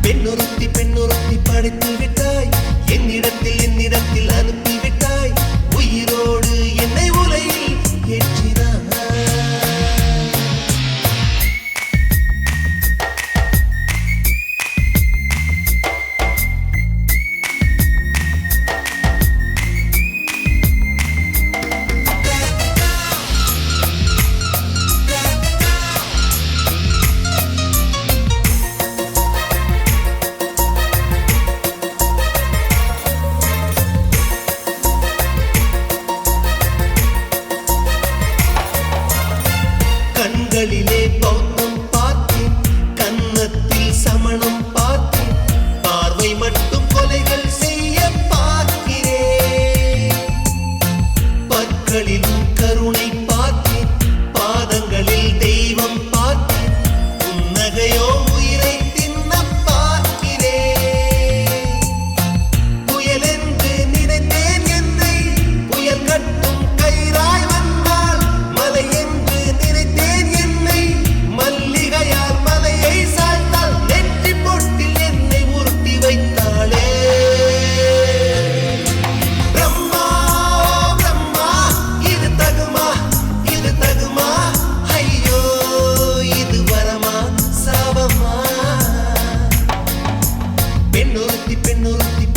பெண்ணொருத்தி படைத்து விட்டாய், என்னிடத்தில் அனுப்பிவிட்டாய், உயிரோடு என்னை உலையில் ஏற்றினாய். கண்களிலே பௌத்தம் பார்த்தேன், கன்னத்தில் சமணம் பார்த்தேன், பார்வை மட்டும் கொலைகள் செய்ய பார்க்கிறேன். பற்களிலும் கருணை பார்த்தேன், பாதங்களில் தெய்வம் பார்த்தேன், புன்னகையோ உயிரை தின்ன பார்க்கிறேன். புயல் என்று நினைத்தேன் என்னை, புயல் கட்டும் கயிறாய் வந்தால், மலை என்று நினைத்தேன் என்னை, மல்லிகையால் மலையை சாய்த்தால், நெற்றி பொட்டில் என்னை உருட்டி வைத்தாளே. பிரம்மா பிரம்மா, இது தகுமா, இது தகுமா, ஐயோ இது வரமா சாபமா. பெண்ணொருத்தி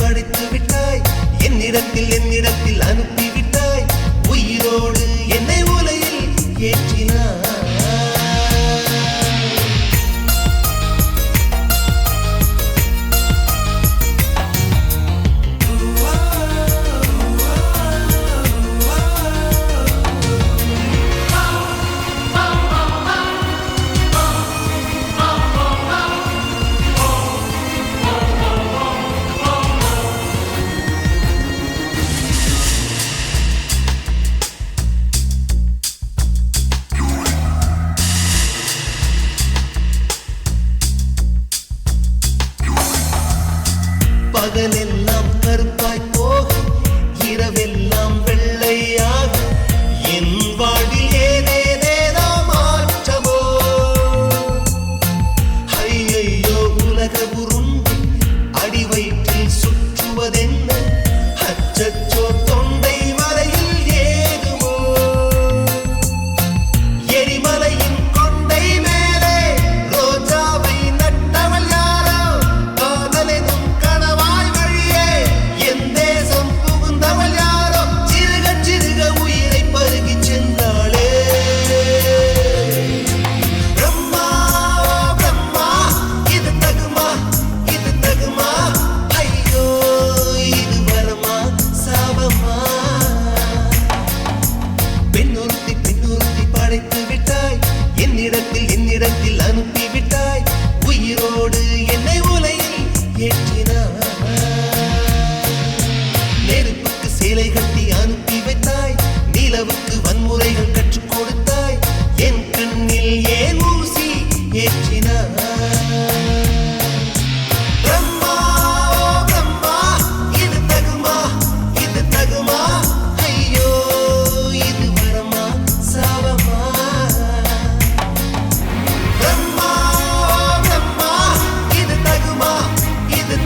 படைத்து விட்டாய், என்னிடத்தில் அனுப்பிவிட்டாய், உயிரோடு என்னை உலையில் ஏற்றினாய். பகலெல்லாம் கருப்பாய் போக, இரவெல்லாம் வெள்ளையாக, என் வாழ்வில் ஏதேதேதோ மாற்றமோ. ஐயையோ உலக உருண்டு அடி வயிற்றில் சுற்றுவதென்ன, அச்சச்சோ தொண்டை வரையில் ஏகுமோ. எரிமலையின் கொண்டை மேலே ரோஜாவை நட்டவள் யாரோ, காதலெனும் கணவாய் வழியே என் தேசம் புகுந்தவள் யாரோ, சிறுக சிறுக உயிரை பருகிச் சென்றாளே. பிரம்மா பிரம்மா, இது தகுமா, இது தகுமா, ஐயோ இது வரமா சாபமா. பெண்ணொருத்தி படைத்து விட்டாய், என்னிடத்தில் அனுப்பிவிட்டாய், உயிரோடு என்னை உலையில் ஏற்றினாய். நெருப்புக்கு சேலை கட்டி அனுப்பி வைத்தாய், நிலவுக்கு வன்முறைகள் கற்றுக் கொடுத்தாய், என் கண்ணில் ஏன் ஊசி ஏற்றினாய். பிரம்மா பிரம்மா, இது தகுமா, இது தகுமா, ஐயோ இது வரமா சாபமா. பிரம்மா பிரம்மா, இது தகுமா, இது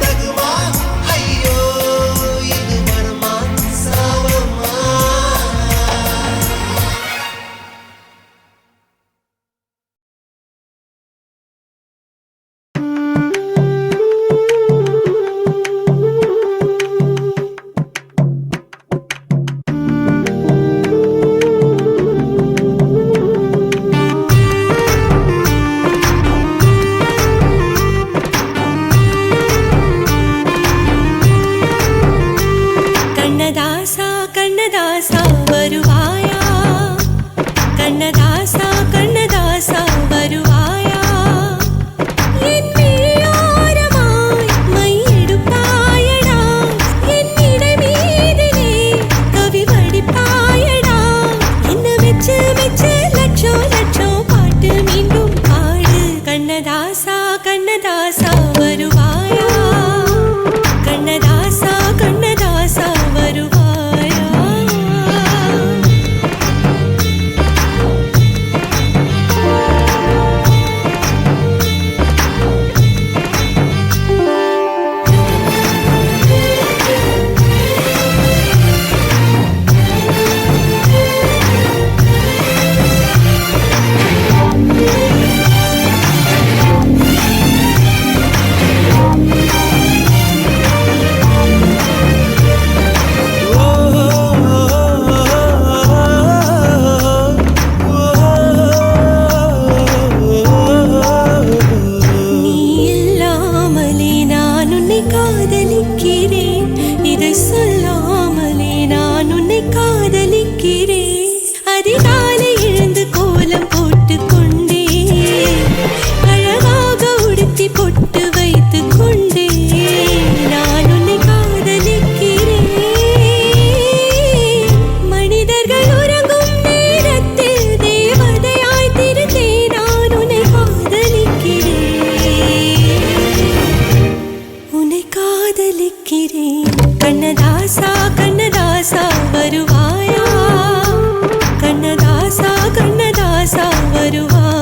உன்னை காதலிக்கிறேன், இதை சொல்லாமலே நான் உன்னை காதலிக்கிறேன். அதிகாலை எழுந்து கோலம் போட்டு கொண்டே, அழகாக உடுத்தி பொட்டு வைத்து கொண்டே நான் உன்னை காதலிக்கிறேன். மனிதர்கள் உறங்கும் நேரத்தில் தேவதையாய் திருந்தே நான் உன்னை காதலிக்கிறேன், உன்னை காதலிக்கிறேன். கண்ணதாசா கண்ணதாசா வருவாயா, கண்ணதாசா கண்ணதாசா வருவாயா.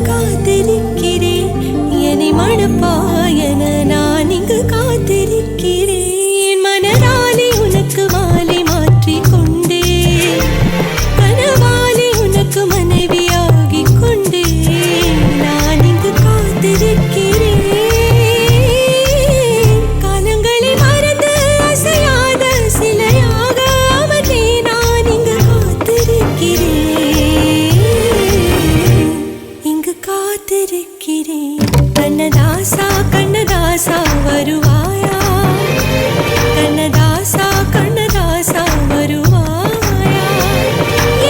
காத்திருக்கிறேன், என்னை மணப்பாயன நான் இங்கு காத்திருக்கிறேன். மனதாலே உனக்கு மாலை மாற்றிக் கொண்டே, கனவாலே உனக்கு மனைவியாகி கொண்டே நான் இங்கு காத்திருக்கிறேன். காலங்களை மறந்து அசையாத சிலையாக அமர்ந்தே நான் இங்கு காத்திருக்கிறேன். கண்ணதாசா கண்ணதாசா வருவாயா, கண்ணதாசா கண்ணதாசா வருவாயா.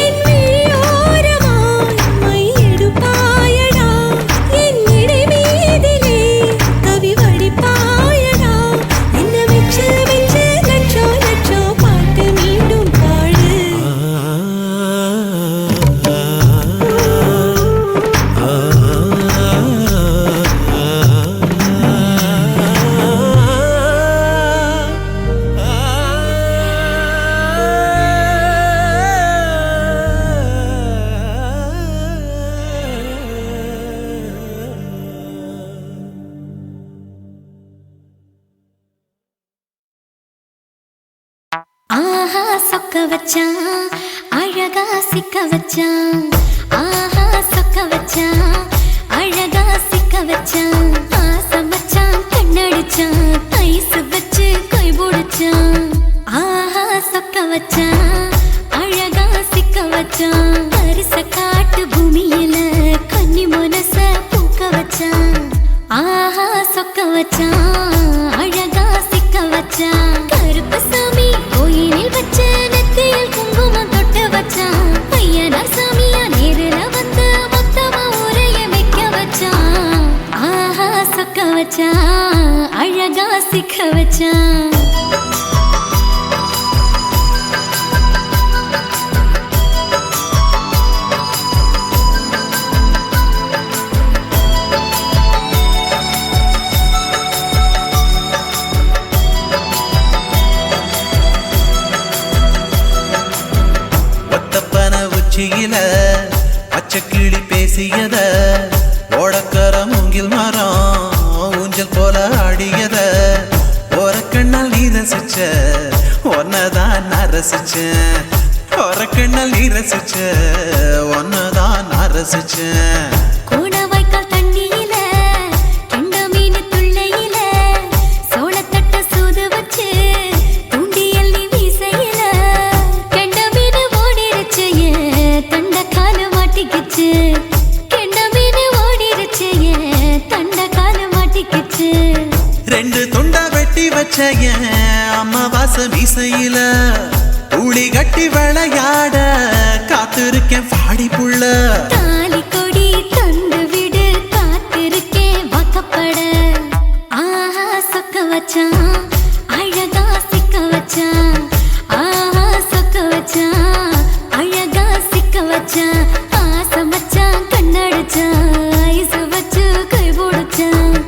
என் விழியோரமாய் மை எடுப்பாயடா, என் இடை மீதிலே கவி வடிப்பாயடா. என்ன வெச்சு வெச்சு லட்சோ லட்சோ பாட்டு மீண்டும் பாடு. ஆஹா சொக்க வச்சான், அழகா சிக்க வச்சான். ஆஹா சொக்க வச்சான், அழகா சிக்க வச்சான். ஆசம் வச்சான், கண்ணடிச்சான், ஐசு வச்சு கை போடுச்சான். ஆஹா சொக்க வச்சான், அழகா சிக்க வச்சான். அரிச காட்டு பூமியில கன்னி மனச பூக்க வச்சான். ஆஹா சொக்க வச்சான், அழகா சிக்க வச்சான். கருப்பு சாமி கோயிலில் வச்ச நெத்தியில் குங்குமம் தொட்டு வச்சான். பையனா சாமியா நேரில வந்து மொத்தமா ஊரைய வைக்க வச்சான். ஆஹா சொக்க வச்சான், அழகா சிக்க வச்சான். பச்சைக்கிளி பேசியத, ஓடக்கர மூங்கில் மரம் ஊஞ்சல் போல ஆடியத, ஓரக்கண்ணால் நீ ரசிச்ச ஒன்னதான் நான் ரசிச்சேன். ஓரக்கண்ணால் நீ ரசிச்ச ஒன்னதான் நான் ரசிச்சேன். கோணவாய்க்கால் தண்ணியில கெண்ட மீன் துள்ளையில சோளத்தட்ட சூது வச்சு தூண்டியல் நீ வீசையில கெண்ட மீன் ஓடிருச்சு, தண்ட கால மாட்டிக்கிச்சு. கெண்ட மீன் ஓடிருச்சு, தண்ட கால மாட்டிக்கிச்சு. ரெண்டு துண்டா வெட்டி வச்ச அம்மாவாச மீசையில ஊழி கட்டி விளையாட காத்திருக்கேன் பாடி புள்ள. தாலி கொடி தந்து விடு காத்திருக்கேன் வாக்கப்பட. ஆஹா சொக்க வச்சான், அழகா சிக்க வச்சான். ஆஹா சொக்க வச்சான், அழகா சிக்க வச்சான். ஆசம் வச்சான், கண்ணடிச்சான், ஐசு வச்சு கை போடுச்சான்.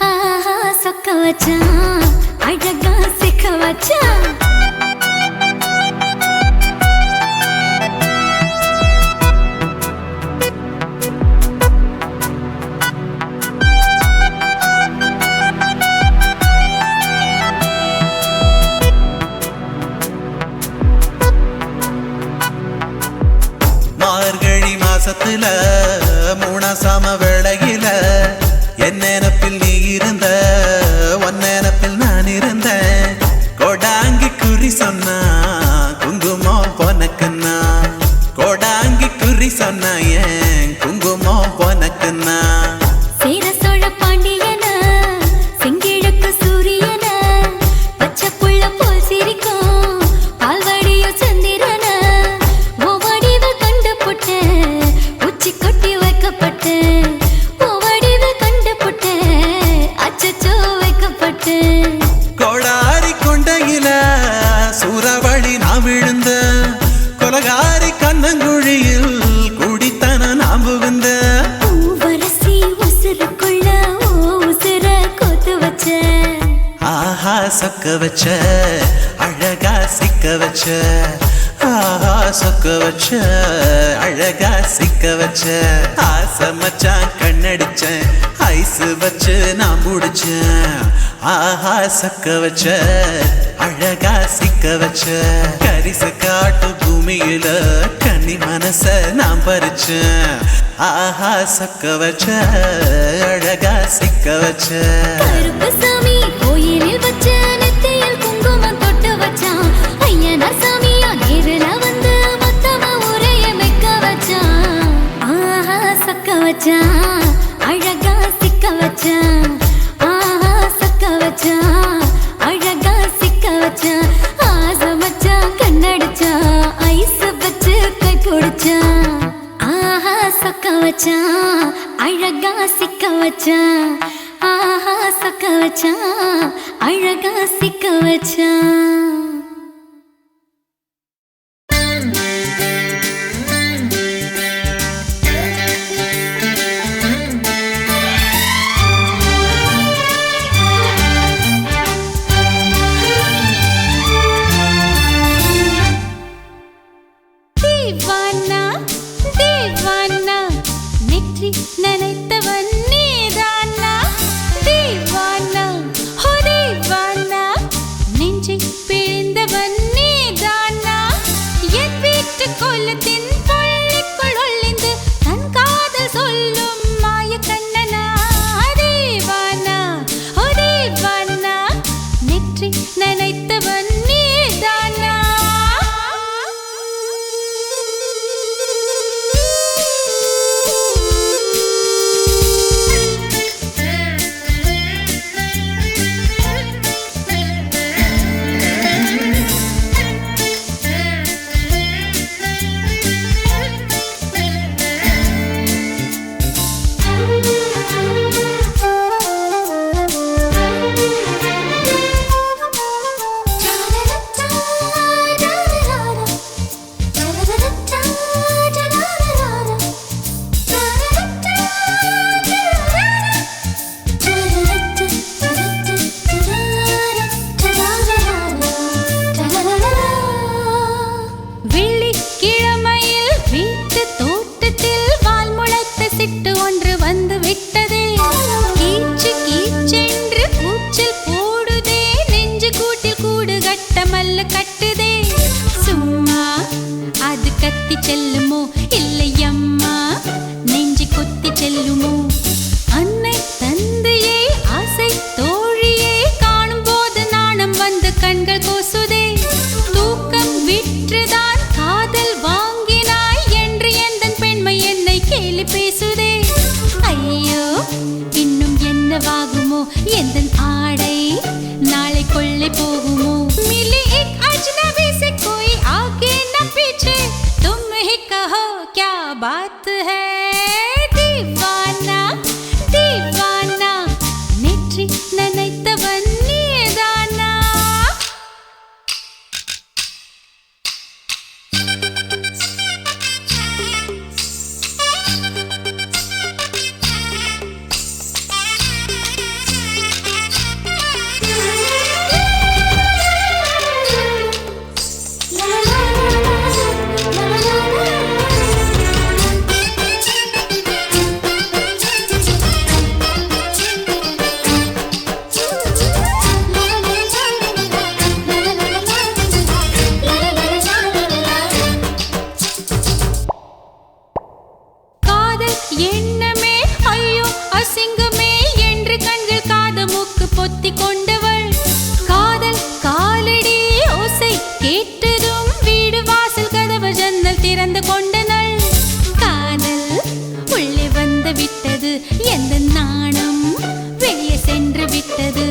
ஆஹா சொக்க வச்சான், அழகா சிக்க வச்சான். மாசத்துல மூணாசாம வேளையில என் நினப்பில் நீ இருந்த உன் நினப்பில் நான் இருந்தேன் கோடாங்கி குறி சொன்னா குங்குமம் பொனக்குன்னா கோடாங்கி குறி சொன்னா ஏன் குங்குமம் பொனக்குன்னா சேர சோழ பாண்டியன செங்கிழக்கு சூரியன பச்சை புள்ள போல் சிரிக்கும் பால்வடியோ சந்திரன ஓவடிவ கண்டு புட்ட உச்சி கொட்டி வைக்கப்பட்டு ஓவடிவ கண்டு புட்ட அச்சச்சோ வைக்கப்பட்டு கோடாரி கொண்டையில சூறாவளி நான் விழுந்த கொலகாரி கண்ணங்குழியில் குடித்தன நாம் புகுந்த பூவரசி உசுருக்குள்ள உசுர கொத்து வச்ச ஆஹா சொக்க வச்ச அழகா சிக்க வச்ச ஆஹா சொக்க வச்ச அழகா சிக்க வச்ச ஆசை மச்சான் கண்ணடிச்சேன் ஐஸ் வச்சு நான் முடிச்சேன் ஆஹா சொக்க வச்ச அழகா சிக்க வச்ச கரிசு காட்டு பூமியில கன்னி மனச நான் பறிச்சேன் ஆஹா சொக்க வச்ச அழகா சிக்க வச்ச கருப்பு சாமி கோயிலில் வச்ச நெத்தியில் குங்குமம் தொட்டு வச்சான் ஐயனார் சாமியா நேருல வந்து மொத்தமா உரைய வைக்க வச்சான் ஆஹா சக்க வச்சான் அழகா சிக்க வச்சான் ஆஹா சக்க வச்சான் அழகா சிக்க வச்சான் ஆசை வச்சான் கண்ணடிச்சான் ஐஸ் வச்சு கை பிடிச்சான் ஆஹா சக்க வச்சான் அழகா சிக்க வச்சான் ஆஹா சக்க வச்சான் அழகா சிக்க வச்சான் தீவானா தீவானா நெற்றி நினைத்தவன் நீதானா தீவானா ஹோ தீவானா நெஞ்சை பிழிந்தவன் நீதானா என் வீட்டு கோலத்தின் பள்ளிக்குள் ஒளிந்து தன் காதல் சொல்லும் மாய கண்ணனா தீவானா ஹோ தீவானா நெற்றி நினைத்தவன் நீதானா வெள்ளிக்கிழமையில் வீட்டு தோட்டத்தில் வால் முளைத்த சிட்டு ஒன்று வந்து விட்டதே கீச்சு கீச்சென்று கூச்சல் போடுதே நெஞ்சு கூட்டில் கூடு கட்ட மல்ல கட்டுதே சும்மா அது கத்தி செல்லுமோ இல்லையம்மா நெஞ்சு கொத்தி செல்லுமோ அன்னை தந்தையே ஆசை தோழியே காணும் போது நாணம் வந்து கண்கள் கூசுதே தூக்கம் விற்றுதான் காதல் வாங்கினாய் என்று எந்தன் பெண்மை என்னை கேலி பேசுதே ஐயோ இன்னும் என்னவாகுமோ எந்தன் ஆடை நாளை கொள்ளை போகுமோ मिली एक अजनबी से कोई आगे न पीछे तुम ही कहो क्या बात है दीवाना दीवाना नेற்றி நினைத்தவன் நீதானா la la la la la la la திறந்து கொண்டனள். காதல் உள்ளே வந்து விட்டது, எந்த நாணம் வெளியே சென்று விட்டது.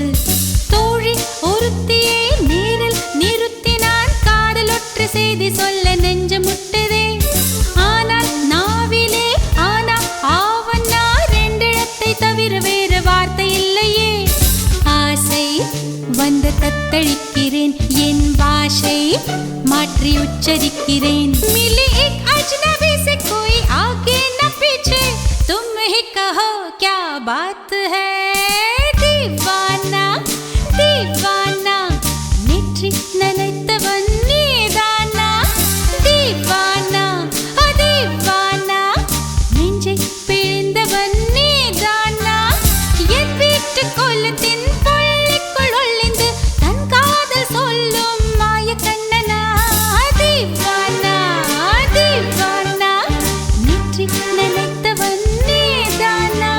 தோழி ஒருத்தியே நேரில் நிறுத்தினான், காதலொற்று செய்தி சொல்ல நெஞ்சு முட்டதே. ஆனால் நாவிலே ஆனா ஆவன்னா ரெண்டிடத்தை தவிர வேறு வார்த்தை இல்லையே. ஆசை வந்து தத்தளிக்கிறேன், என் பாஷை மாற்றி உச்சரிக்கிறேன். मिली एक अजनबी से कोई आगे न पीछे, तुम ही कहो क्या बात है. दीवाना दीवाना नेற்றி நினைத்தவன் நீதானா. தீவானா தீவானா நெஞ்சை பிழிந்தவன் நீதானா. என் வீட்டு கொல்லத்தின் பள்ளிக்குள் ஒளிந்து தன் காதல் சொல்லும் மாய கண்ணனா. தீவானா தீவானா நெற்றி நினைத்தவன் நீதானா.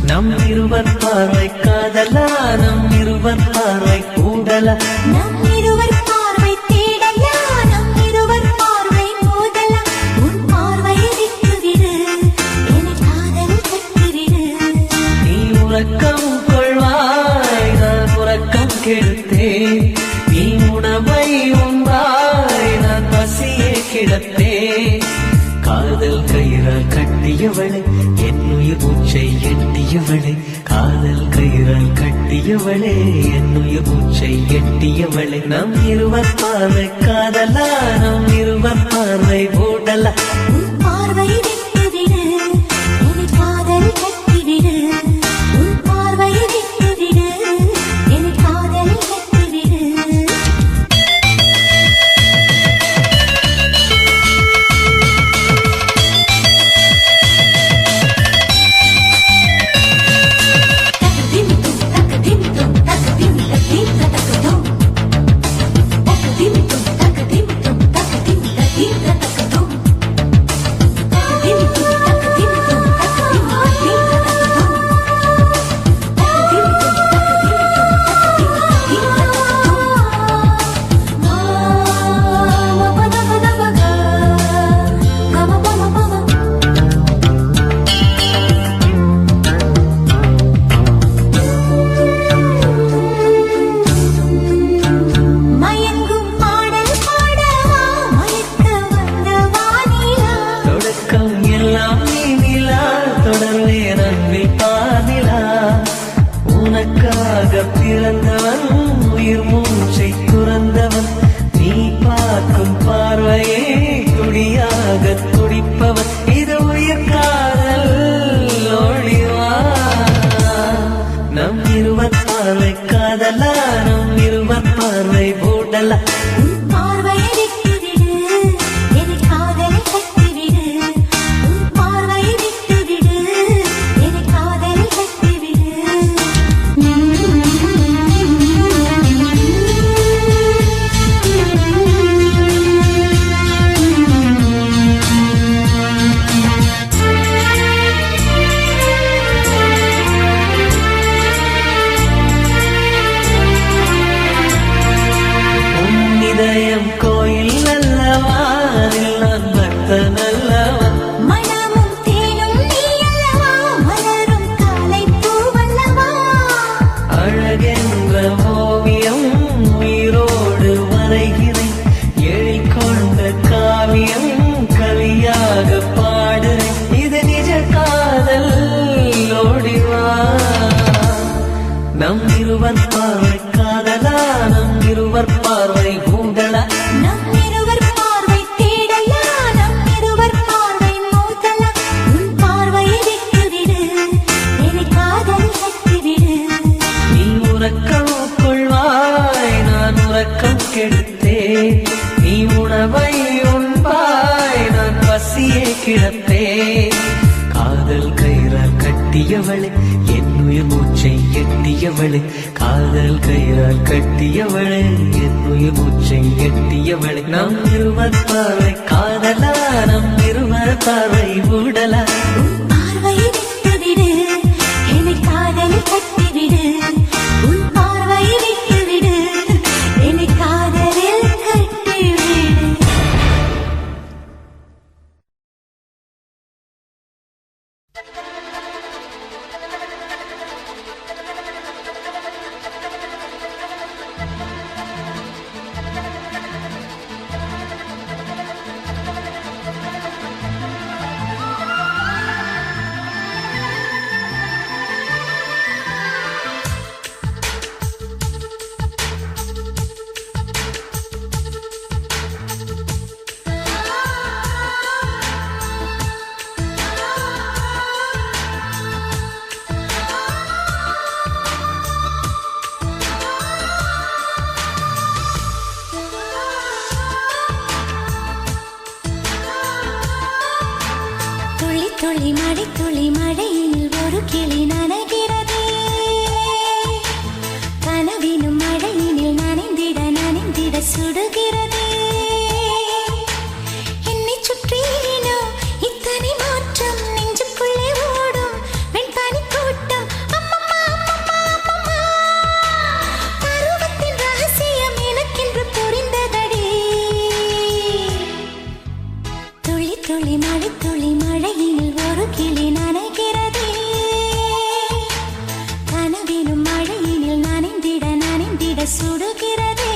நம் இருவர் பார்வை காதலா, நம் இருவர் பார்வை கூடலா. நம் இருவர் பார்வை தேடலா, நம் இருவர் பார்வை மோதலா. உன் பார்வையை விட்டுவிடு, என் காதல் கட்டிவிடு. நீ உறக்கம் கொள்வாய், நான் உறக்கம் கெடுத்தேன். நீ உணவை உண்பாய், நான் பசியை கிடப்பேன். காதல் கயிறால் கட்டியவளே, என் உயிர் மூச்சை எட்டியவளே. காதல் கயிறால் கட்டியவளே, என் உயிர் மூச்சை எட்டியவளே. நம் இருவர் பார்வை காதலா, நம் இருவர் பார்வை ஓடலா. உன் பார்வையை விட்டுவிடு, என் காதல் கட்டிவிடு. உன் பார்வையை விட்டுவிடு, என் காதல் கட்டிவிடு. Dim பசியே கிடப்பேன் காதல் கயிறால் கட்டியவளே என்னுயிர் மூச்சை எட்டியவளே காதல் கயிறால் கட்டியவளே என்னுயிர் மூச்சை எட்டியவளே நம் இருவர் பார்வை காதலா நம் இருவர் பார்வை ஊடலா பார்வை விட்டுவிடு என்னை காதல் கட்டிவிடு உன் பார்வை விட்டுவிடு என்னை காதலில் கட்டிவிடு துளி துளி மழை துளி மழையில் ஒரு கிளி நனைகிறதே கனவினும் மழையினில் நனைந்திட சுடுகிறதே என்னை சுற்றினோ இத்தனை மாற்றம் நெஞ்சுக்குள்ளே ஓடும் வெண்பனி கூட்டம் அம்மம்மா அம்மம்மா அம்மம்மா பருவத்தின் ரகசியம் எனக்கென்று புரிந்ததடி துளி துளி மழை துளி மழையில் ஒரு கிளி நனைகிறதே கனவினும் மழையினில் நனைந்திட சுடுகிறதே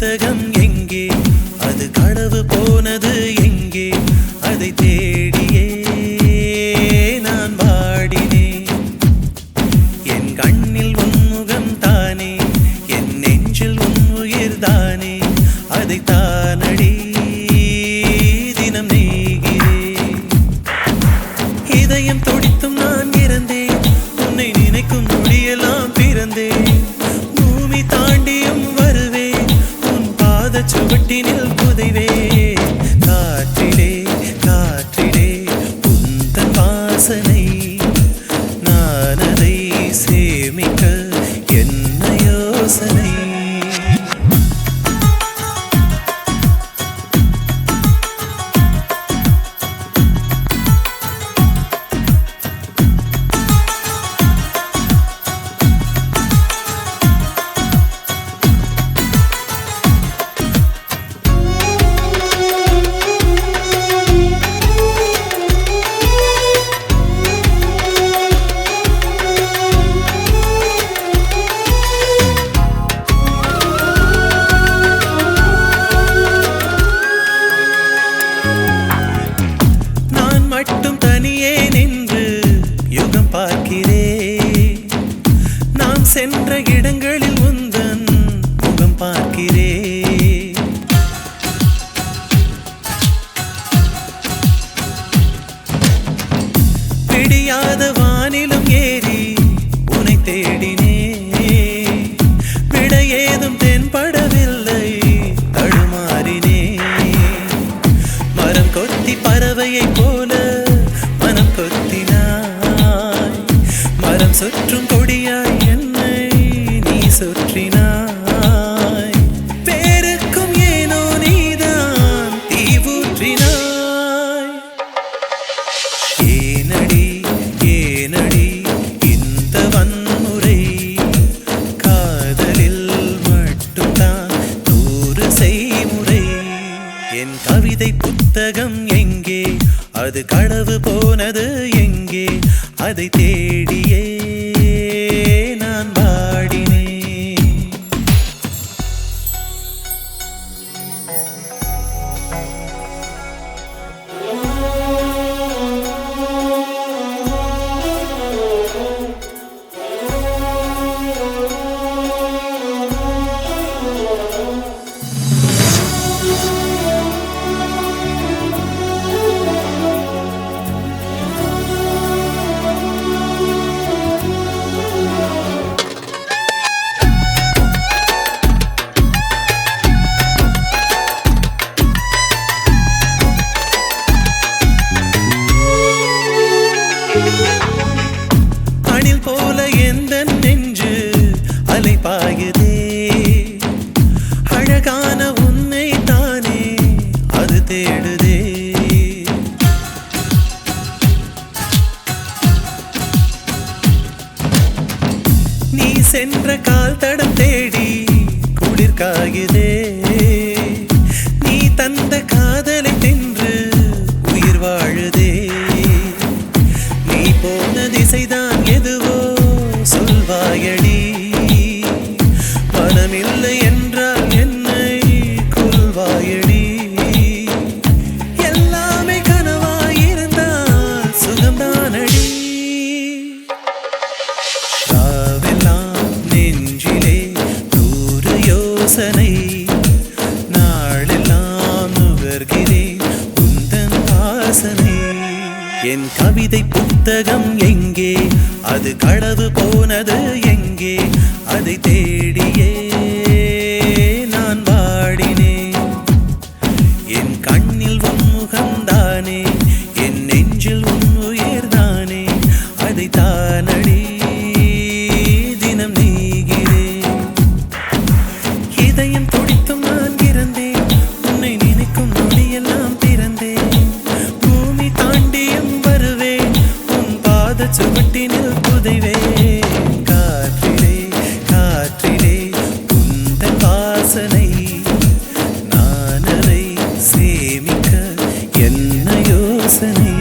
புத்தகம் எங்கே அது களவு போனது எங்கே அதை தேடியே நான் வாடினேன் என் கண்ணில் உன்முகம் தானே என் நெஞ்சில் உன் உயிர் தானே அதை தானடி தினம் நெய்கிறேன் இதயம் துடித்தும் நான் இறந்தேன் உன்னை நினைக்கும் நொடியெல்லாம் பிறந்தேன் பூமி தாண்டியும் வருவேன் உன் பாத சுவட்டினில் புதைவேன் காற்றிலே காற்றிலே உந்தன் வாசனை நான் அதை சேமிக்க என்ன யோசனை மட்டும் தனியே நின்று யுகம் பார்க்கிறேன் நாம் சென்ற இடங்களில் உந்தன் முகம் பார்க்கிறேன் பிடியாத வானிலும் ஏறி உன்னை தேடினேன் விட ஏதும் தென்படவில்லை தடுமாறினேன் மரம் கொத்தி பறவையை போல மனம் கொத்தினாய் மரம் சுற்றும் கொடியாய் என்னை நீ சுற்றினாய் பேருக்கும் ஏனோ நீதான் தீவூற்றினாய் ஏனடி ஏனடி இந்த வன்முறை காதலில் மட்டும்தான் 100 செய்முறை என் கவிதை புத்தகம் எங்கே அது களவு போனது எங்கே அதை தேடியே நான் வாடினேன் அணில் போல எந்த நெஞ்சு அலைபாயுதே அழகான உன்னை தானே அது தேடுதே நீ சென்ற கால் தடம் தேடி குளிர் காயுதே நீ தந்த காதலை தின்று உயிர் வாழுதே நீ போன திசைதான் எதுவோ சொல்வாயடி மனமில்லை என்றால் என்னை கொல்வாயடி எல்லாமே கனவாயிருந்தால் சுகம்தானடி ராவெல்லாம் நெஞ்சிலே 100 யோசனை நாளெல்லாம் நுகர்கிறேன் உந்தன் வாசனை என் கவிதை புத்தகம் எங்கே அது களவு போனது எங்கே அதை தேடியே நான் வாடினேன் என் கண்ணில் உன் முகம்தானே என் நெஞ்சில் உன் உயிர் தானே அதை தானடி தினம் நெய்கிறேன் இதயம் துடித்தும் நான் இறந்தேன் உன்னை நினைக்கும் நொடியெல்லாம் பிறந்தேன் பூமி தாண்டியும் வருவேன் உன் பாத சுவட்டினில் புதைவேன் காற்றிலே காற்றிலே உந்தன் வாசனை நான் அதை சேமிக்க என்ன யோசனை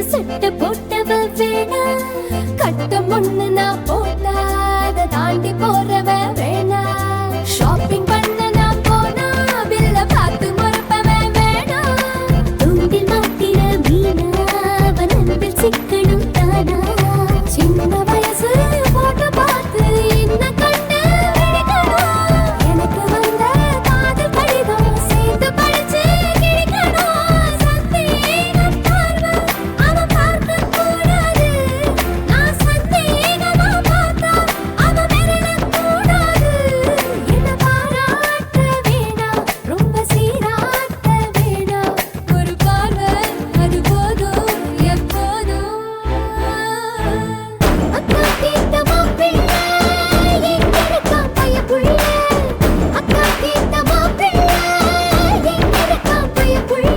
சட்டை போட்டவ வேணா கட்டம் ஒண்ணு நான் போட்டா அதை தாண்டி போறவ வேணா ஷாப்பிங் பண்ண நான் போனா பில்ல பார்த்து மறப்பவ வேணா தூண்டில் மாட்டின மீனா அவன் அன்பில் சிக்கணும் தானா சின்ன வயசு போட்டோ பார்த்து என்ன கண்டு விழிக்கணும் எனக்கு வந்த காதல் கடிதம் சேர்ந்து படிச்சு கிழிக்கணும் சந்தேகம் பார்வை அவன் பார்க்க கூடாது நான் சந்தேகமா பார்த்தா அவன் விரலக்கூடாது என்ன பாராட்ட வேணாம் ரொம்ப சீராட்ட வேணாம் ஒரு பார்வை அது போதும் எப்போதும் அக்கா தீர்த்த மாப்பிள்ளை எங்க இருக்கான் பையப்புள்ள அக்கா தீர்த்த மாப்பிள்ளை எங்க இருக்கான் பையப்புள்ள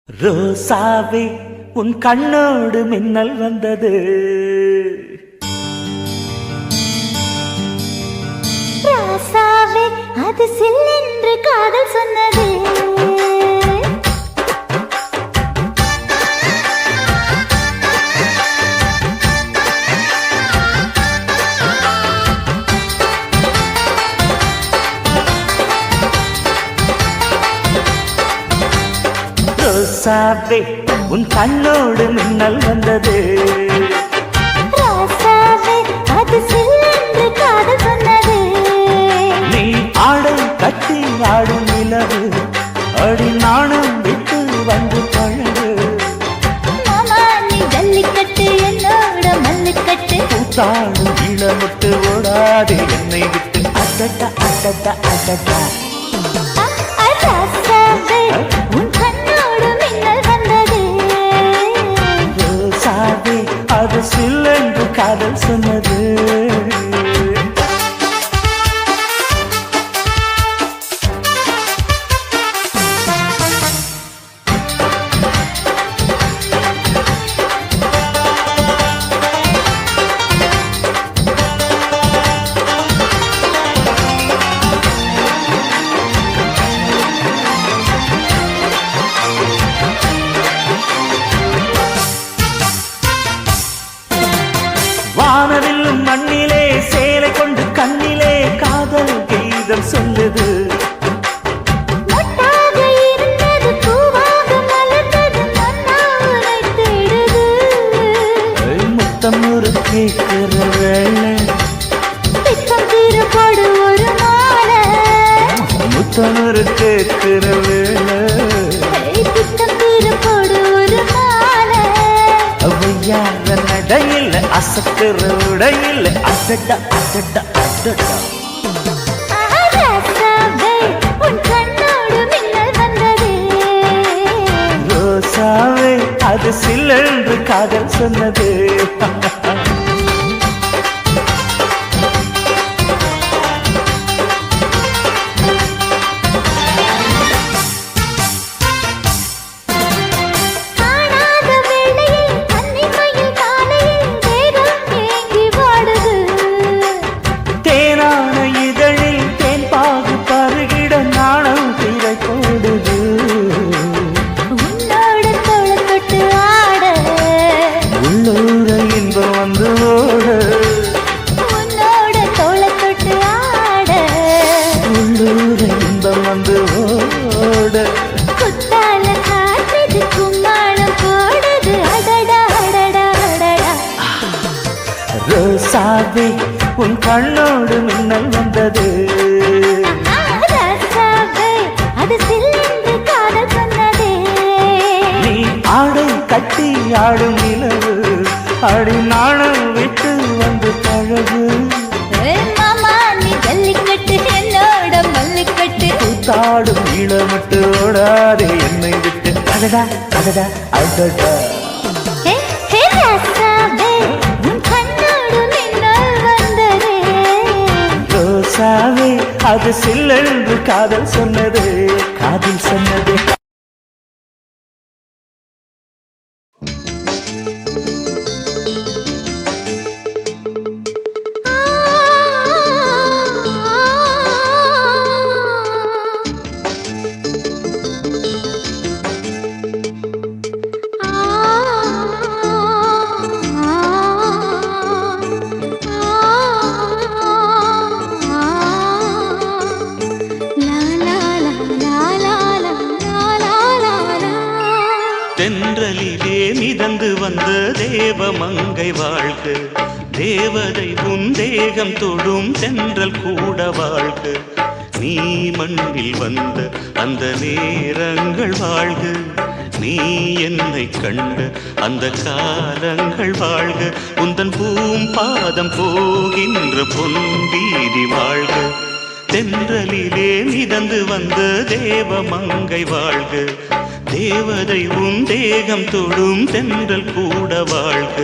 ரோசாவே உன் கண்ணோடு மின்னல் வந்தது ராசாவே அது சில்லென்று காதல் சொன்னது ரோசாவே உன் கண்ணோடு மின்னல் வந்தது ராசாவே அது சில்லென்று காதல் சொன்னது நீ ஆடை கட்டி ஆடும் நிலவு அடி நாணம் விட்டு வந்து பழகு மாமா நீ ஜல்லிக்கட்டு என்னோட மல்லுக்கட்டு கூத்தாடும் இளமுட்டு ஓடாதே என்னை விட்டு அடடா அடடா அடடா ராசாவே உன் கண்ணோடு மின்னல் வந்தது ரோசாவே அது சில்லென்று காதல் சொன்னது வானவில்லும் மண்ணிலே சேலை கொண்டு கண்ணிலே காதல் கீதம் சொல்லுது மொட்டாக இருந்தது பூவாக மலர்ந்தது மன்னாரை தேடுது முத்தம் ஒரு கேட்கிற வேளை பித்தம் தீரப்படு ஒரு மாலை முத்தம் ஒரு கேட்கிற வேளை பித்தம் தீரப்படு ஒரு மாலை அவையாத நடையில் அசக்கிற உடையில் அடடா அடடா அடடா ராசாவே உன் கண்ணோடு மின்னல் வந்தது ரோசாவே அது சில்லென்று காதல் சொன்னது காணாத வேளையில் கன்னிமையில் காலையில் தேகம் ஏங்கி வாடுது தேனான இதழில் தேன் பாகு பருகிட நாணம் திரை போடுது உன்னோட தோளை தொட்டு ஆட உள்ளூர இன்பம் வந்து ஓட உன்னோட தோளை தொட்டு ஆட உள்ளூர இன்பம் வந்து ஓட குத்தால காற்றுது கும்மாளம் போடுது அடடா அடடா அடடா ரோசாவே உன் கண்ணோடு மின்னல் வந்தது ராசாவே அது சில்லென்று காதல் சொன்னது நீ ஆடை கட்டி ஆடும் நிலவு அடி நாணம் விட்டு வந்து பழகு மாமா நீ ஜல்லிக்கட்டு என்னோட மல்லுக்கட்டு கூத்தாடும் இளமட்டு ஓடாதே என்னை விட்டு அடடா அடடா அடடா ஹே ஹே ராசாவே உன் கண்ணோடு மின்னல் வந்தது ரோசாவே அது சில்லென்று காதல் சொன்னது காதல் சொன்னது மிதந்து வந்த தேவமங்கை வாழ்க, தேவதை உன் தேகம் தொடும் தென்றல் கூட வாழ்க, நீ மண்ணில் வந்த அந்த நேரங்கள் வாழ்க, நீ என்னை கண்ட அந்த காலங்கள் வாழ்க, உந்தன் பூம்பாதம் போகின்ற பொன் வீதி வாழ்க, தென்றலிலே மிதந்து வந்த தேவமங்கை வாழ்க, தேவதை உன் தேகம் தொடும் தென்றல் கூட வாழ்க.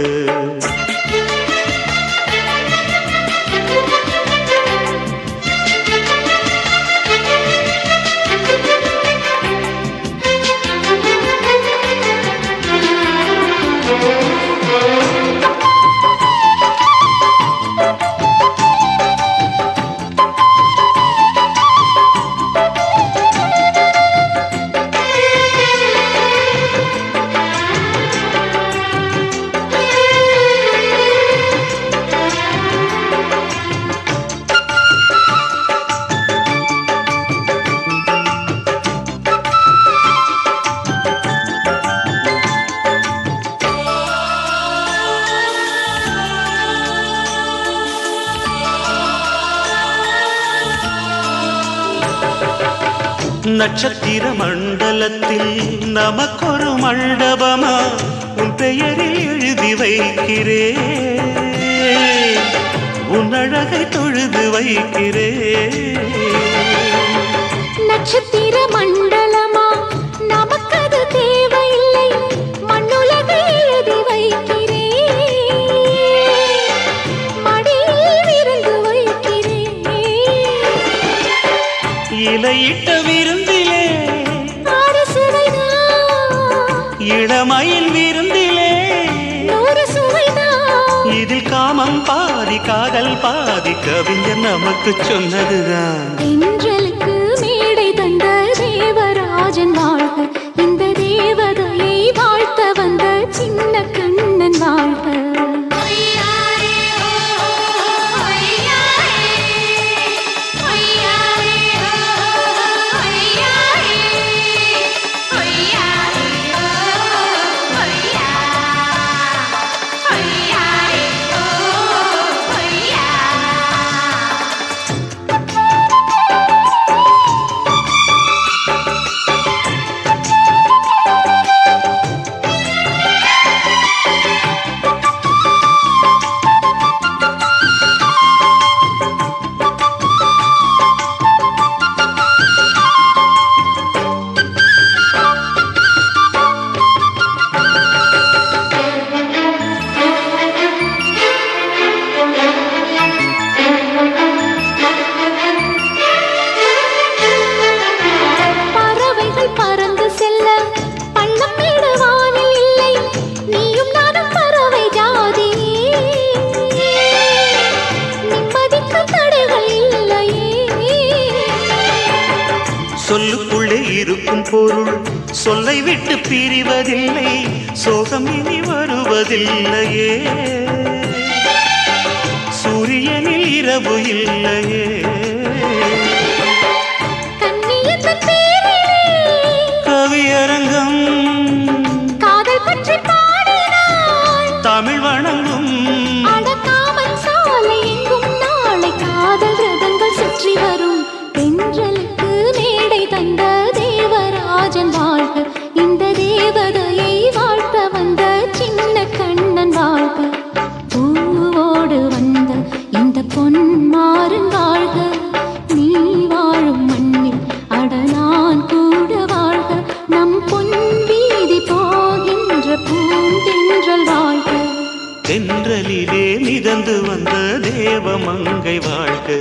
நட்சத்திர மண்டலத்தில் நமக்கொரு மண்டபமா உன் பெயரில் எழுதி வைக்கிறேன், உன் அழகை தொழுது வைக்கிறேன். நட்சத்திர மண்டலமா நமக்கது தேவையில்லை, மண்ணுலகை எழுதி வைக்கிறேன், மடியில் விருந்து வைக்கிறேன். இலையிட்ட விருந்திலே இளமயில் விருந்திலே நூறு சுவைதான், இதில் காமம் பாதி காதல் பாதி கவிஞர் நமக்கு சொன்னதுதான். தென்றலுக்கு மேடை தந்த தேவராஜன் வாழ்க, இந்த தேவதையை வாழ்த்த வந்த சின்ன கண்ணன் வாழ்க. சொல்லுக்குள்ளே இருக்கும் பொருள் சொல்லை விட்டு பிரிவதில்லை, சோகம் இனி வருவதில்லையே, சூரியனில் இரவு இல்லையே. கவியரங்கம் காதல் பற்றி பாடினாள், தமிழ் வணங்கும் அடக்காமல் சாலை எங்கும் நாளை காதல் ரதங்கள் சுற்றி வரும். தென்றலுக்கு மேடை தந்த தேவராஜன் வாழ்க, இந்த தேவதையை வாழ்த்த வந்த சின்ன கண்ணன் வாழ்க, பூவோடு வந்த இந்த பொன்மாறன் வாழ்க, நீ வாழும் மண்ணில் அட நான் கூட வாழ்க, நம் பொன் வீதி போகின்ற பூந்தென்றல் வாழ்க. தென்றலிலே மிதந்து வந்த தேவமங்கை வாழ்க,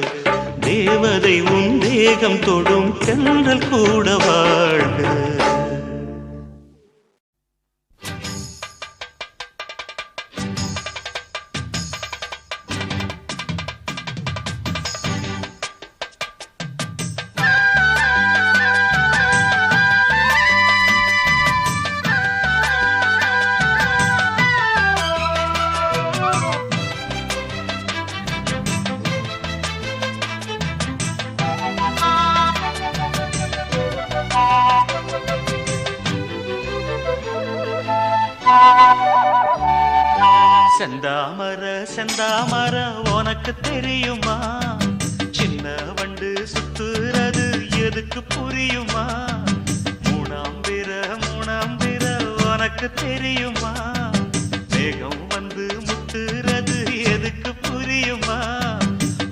தேவதை உன் தேகம் தொடும் தென்றல் கூட வாழ்க. செந்தாமர செந்தாமர உனக்கு தெரியுமா சின்ன வண்டு சுத்துறது எதுக்கு புரியுமா மூணாம் பிற உனக்கு தெரியுமா வேகம் வந்து முத்துறது எதுக்கு புரியுமா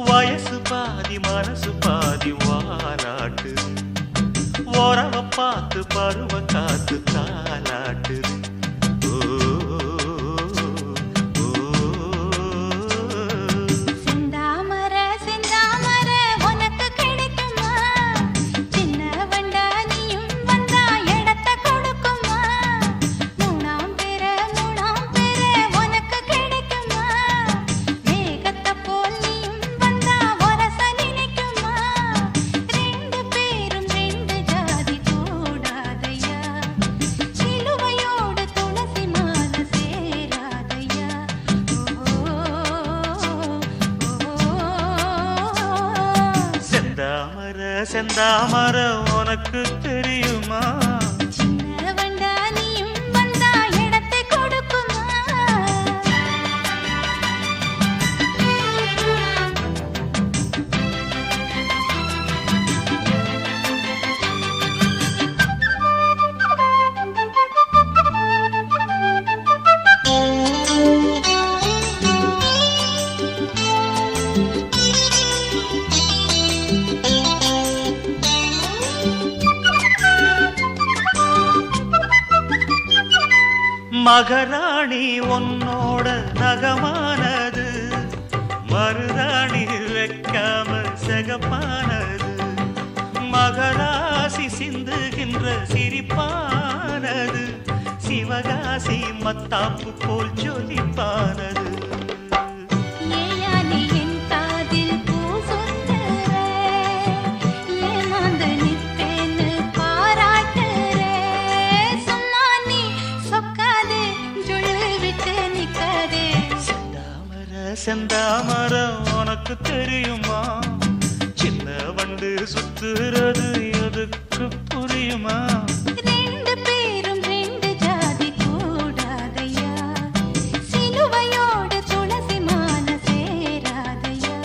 வயசு பாதி மனசு பாதி வாராட்டு ஓரவ பார்த்து பருவ காத்து தாலாட்டுது செந்தாமர உனக்கு தெரியுமா சின்ன வண்டா நீயும் வந்தா இடத்தை கொடுக்குமா மகராணி உன்னோட நகமானது மருதாணி வைக்காம செகப்பானது மகராசி சிந்துகின்ற சிரிப்பானது சிவகாசி மத்தாப்பு போல் ஜொலிப்பானது செந்தாமர உனக்கு தெரியுமா சின்ன வண்டு சுத்துறது எதுக்கு புரியுமா ரெண்டு பேரும் ரெண்டு ஜாதி கூடாதையா சிலுவையோடு துளசி மாலை சேராதையா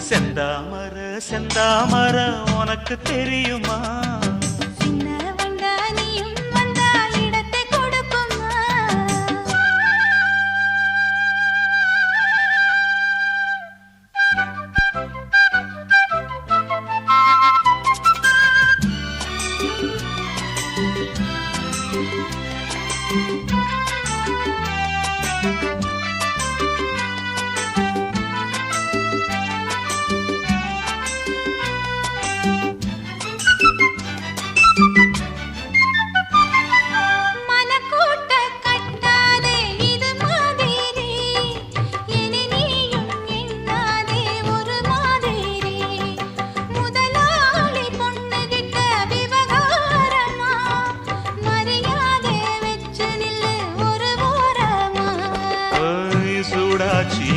செந்தாமர செந்தாமர உனக்கு தெரியுமா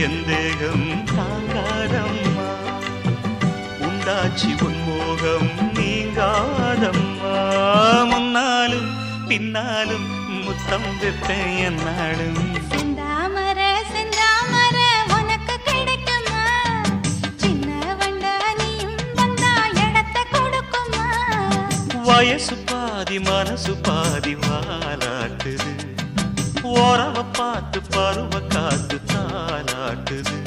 எந்தேகம் தாங்காதம்மா உண்டாச்சி உன்மோகம் நீங்காதம்மா முன்னாலும் பின்னாலும் முத்தம் வைப்பேன் என்னாலும் செந்தாமர செந்தாமர உனக்கு கிடைக்குமா சின்ன வண்டா நீயும் வந்தா இடத்தை கொடுக்குமா வயசு பாதி மனசு பாதி வாலாட்டுது ஓரவ பார்த்து பருவ காத்து தாலாட்டுது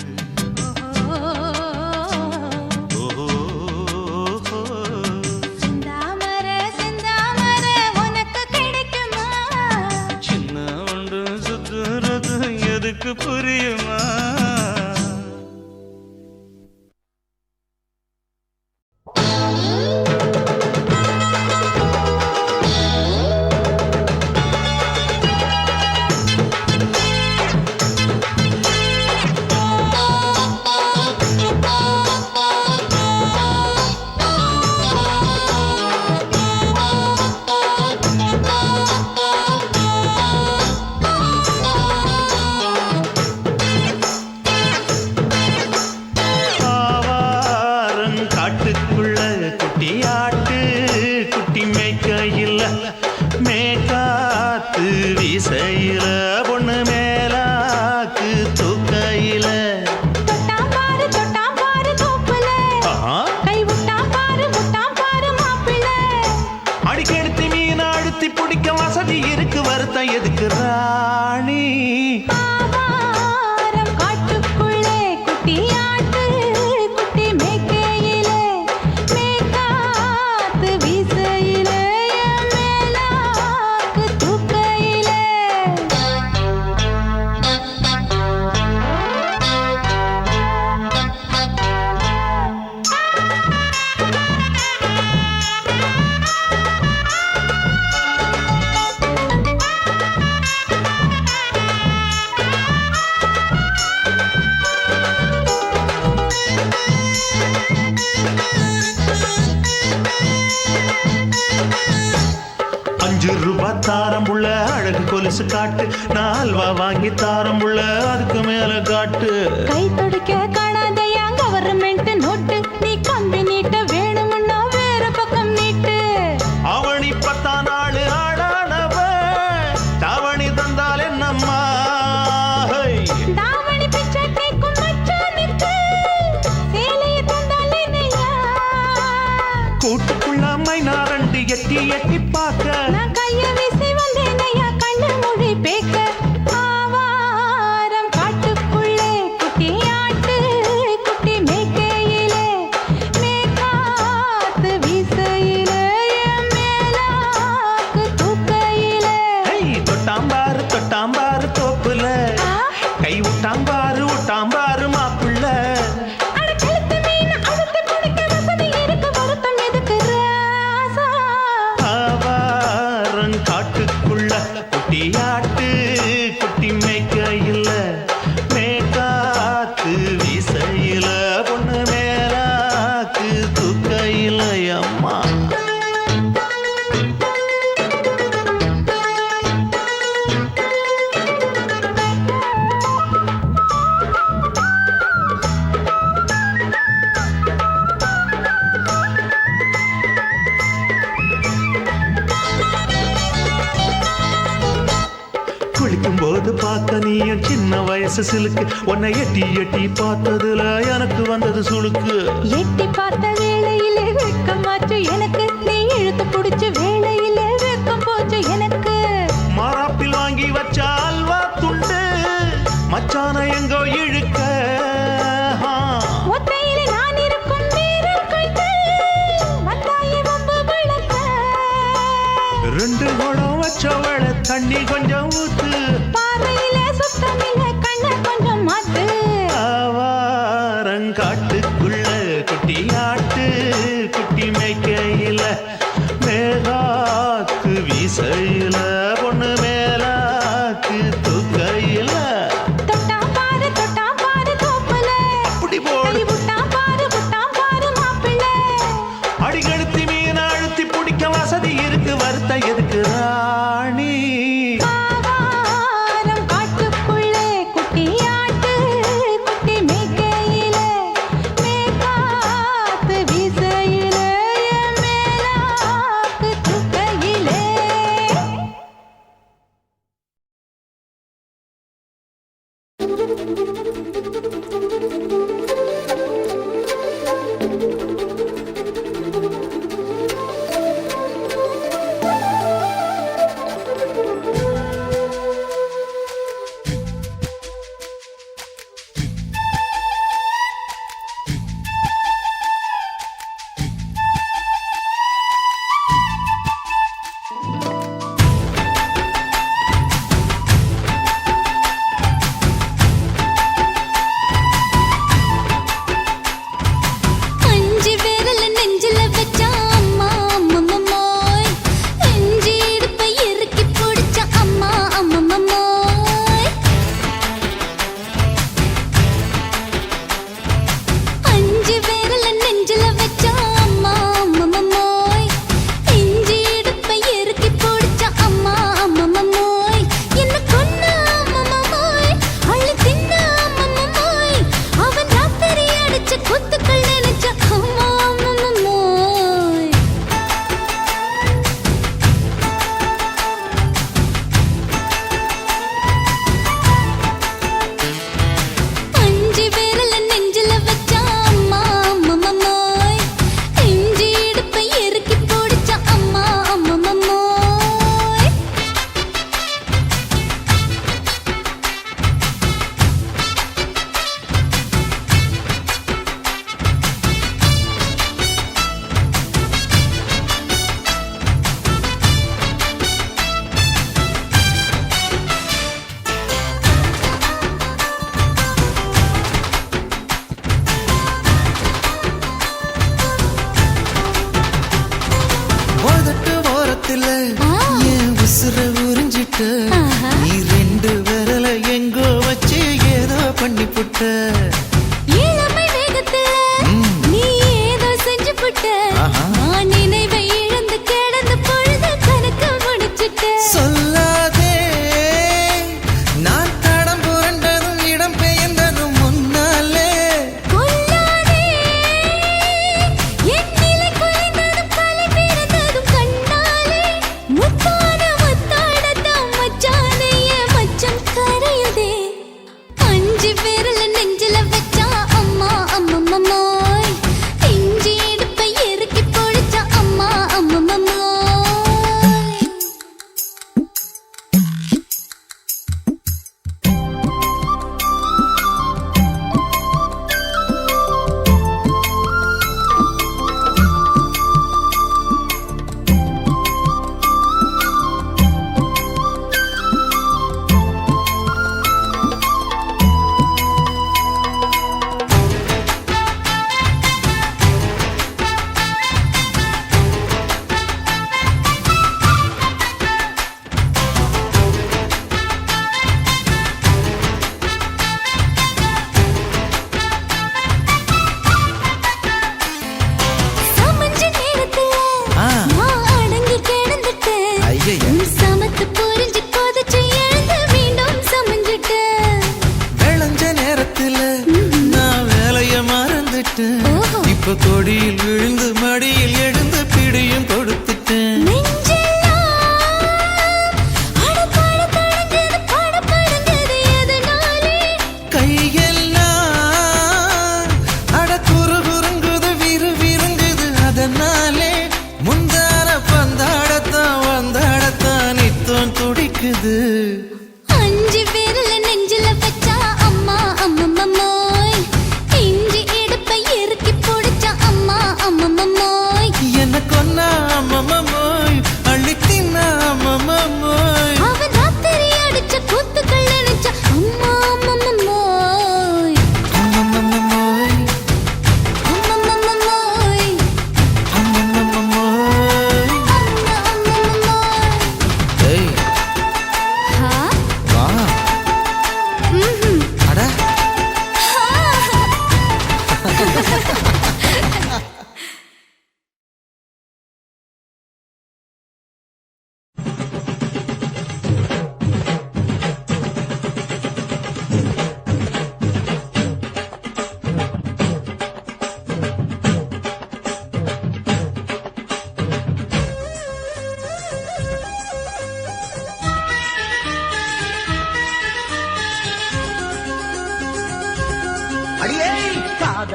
செந்தாமர செந்தாமர உனக்கு கிடைக்குமா சின்ன ஒன்று சுத்துறது எதுக்கு புரியுமா மேகாத்து விசையில பொண்ணு மேலாக்கு தூக்கையில தொட்டாம் பாரு தோப்புல கை விட்டாம் பாரு மாப்பிள்ள அடிக்கெடுத்து மீன் அழுத்தி பிடிக்க வசதி இருக்கு வருத்தம் எதுக்கு ராணி ஆவாரம் காட்டுக்குள்ளே குட்டியாட்டு குட்டி மேய்க்கையிலே மேகாத்து வீசையிலே என் மேலாக்கு தூக்கையிலே ₹5 தாரம்புள்ள அழகு கொலுசு காட்டு நால்வா வாங்கி தாரம்புள்ள அதுக்கு மேல காட்டு கை துடிக்க காணாதையா கவர்மெண்ட் நோட்டு நீ கம்பி நீட்ட வேணும்னா வேற பக்கம் நீட்டு அவனி 10 நாள் ஆடானவ தாவணி தந்தால் என்னம்மா தாவணி பிச்சை கேக்கும் மச்சானுக்கு சேலையை தந்தாலே நையா கூட்டுக்குள்ள மைனா ரெண்டு எட்டி எட்டி பார்க்க நான் கைய வீசி வந்தேன் ஐயா கண்ணு மொழி பேக்க ஆவாரம் காட்டுக்குள்ளே குட்டியாட்டு குட்டி மேய்க்கையிலே மேகாத்து வீசையிலே என் மேலாக்கு தூக்கையிலே தொட்டாம்பாரு தோப்புல கை விட்டாம்பாரு மாப்பிள்ள அட கழுத்து மீன் அழுத்து குடிக்க வசதி இருக்கு வருத்தம் எதுக்கு ராசா ஆவாரம் காட்டுக்குள்ள குட்டியாட்டு குட்டி மேய்க்கையில மேகாத்து விசையில பொண்ணு மேலாக்கு தூக்கையில அம்மா குளிக்கும் போது பார்த்த நீயும் சின்ன வயசு சிலுக்கு உன்னை எட்டி எட்டி பார்த்ததுல எனக்கு வந்தது சுளுக்கு எட்டி பார்த்த வேளையிலே வெட்கமாச்சு எனக்கு நீ இழுத்து பிடிச்சு வேளையிலே வெட்கம் போச்சு எனக்கு மாறாப்பில் வாங்கி வச்ச அல்வா துண்டு மச்சான எங்கோ இழுக்க ஒத்தையிலே நான் இருக்கும் நேரம் கண்டு வந்தாயே வம்பு விளக்க 2 குடம் வச்சவள தண்ணி கொஞ்சம் ஊத்து பார்வையிலே சுத்தமில்லை கண்ணை கொஞ்சம் மாத்து ஆவாரங்காட்டுக்குள்ள குட்டியாட்டு குட்டி மேய்க்கையில மேலாக்கு வீசையில பொண்ணு மேலாக்கு தூக்கையில தொட்டாம் பாரு தோப்புல அப்படி போடு கை விட்டாம் பாரு மாப்பிள்ள அடிக்கெடுத்து மீன் அழுத்தி பிடிக்க வசதி இருக்கு வருத்த எதுக்கு ராணி ஆவாரம் காட்டுக்குள்ளே குட்டியாட்டு குட்டி மேய்க்கையிலே மேகாத்து வீசையிலே என் மேலாக்கு தூக்கையிலே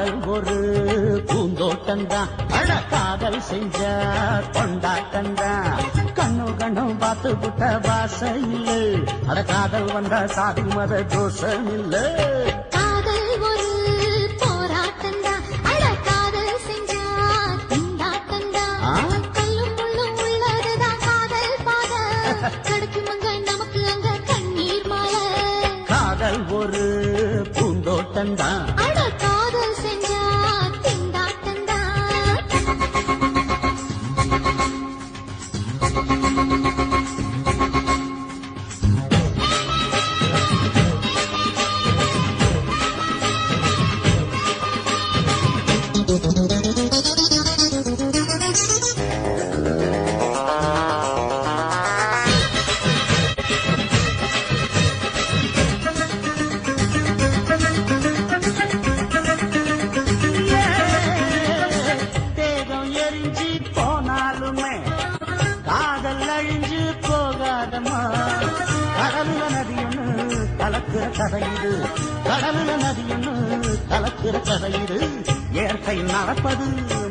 காதல் ஒரு பூந்தோட்டம்தான் அட காதல் செஞ்ச கொண்டாட்டம்தான் கண்ணு கண்ணும் பார்த்து புட்ட வாசம் இல்ல அட காதல் வந்தா சாதி மத தோஷம் இல்ல காதல் ஒரு போராட்டம்தான் அட காதல் செஞ்சா திண்டாட்டம்தான் கல்லும் முள்ளும் உள்ளதுதான் காதல் பாத கிடைக்கும் அங்க நமக்கு அங்க கண்ணீர் மாலை காதல் ஒரு பூந்தோட்டம்தான் அட காதல் செஞ்சா திண்டாட்டம்தான் தேகம் எரிஞ்சு போனாலுமே காதல் அழிஞ்சு போகாதமா கடலுல நதியொன்னு கலக்கிற கதையுது கடலுல நதியொன்னு கலக்கிற கதையுது இயற்கை நடப்பது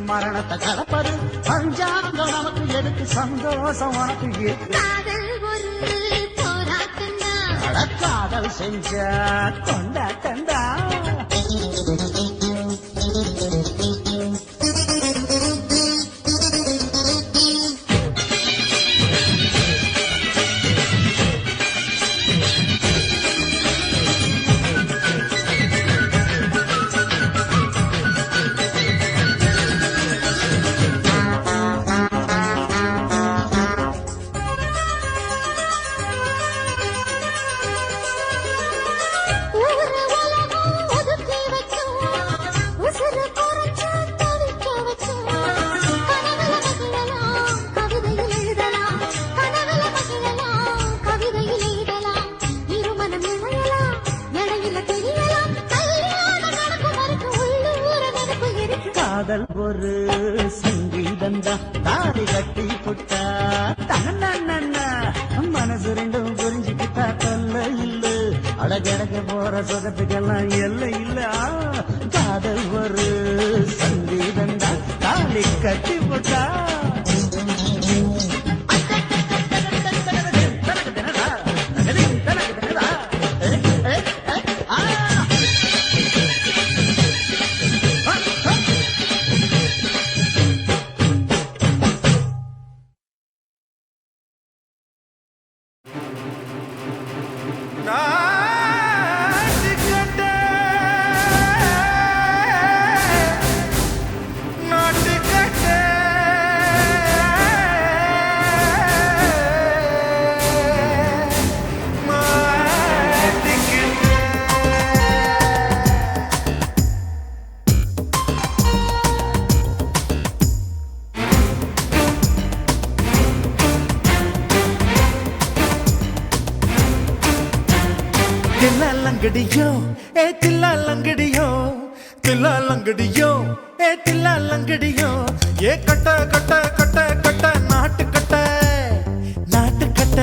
மரணத்தை கலப்பது பஞ்சாங்கம் நமக்கு எதுக்கு சந்தோஷம் உனக்கு இருக்கு காதல் ஒரு போராட்டம்தான் அட காதல் செஞ்ச கொண்டாட்டந்தா ஊரு உலகம் ஒதுக்கி வச்சோம் உசுறு குறைச்சு தவிக்க வச்சோம் கனவுல மகிழலாம் கவிதையில் எழுதலாம் கனவுல மகிழலாம் கவிதையில் எழுதலாம் இருமனம் இழையலாம் இடையில தெரியலாம் கல்யாணம் நடக்கும் வரைக்கும் உள்ளூர நினைப்பு இருக்கு காதல் ஒரு சங்கீதந்தா தாடி கட்டி புட்டா தன்னா மனசு ரெண்டும் புரிஞ்சுக்கிட்டா தொல்ல இல்ல அடகடக்க போற சுகத்துக்கெல்லாம் எல்லை இல்ல காதல் ஒரு சங்கீதந்தா தாடி கட்டி புட்டா தில்லாலங்கடியோ ஏ தில்லாலங்கடியோ தில்லாலங்கடியோ ஏ தில்லாலங்கடியோ ஏ கட்ட கட்ட கட்ட கட்ட நாட்டு கட்ட நாட்டு கட்ட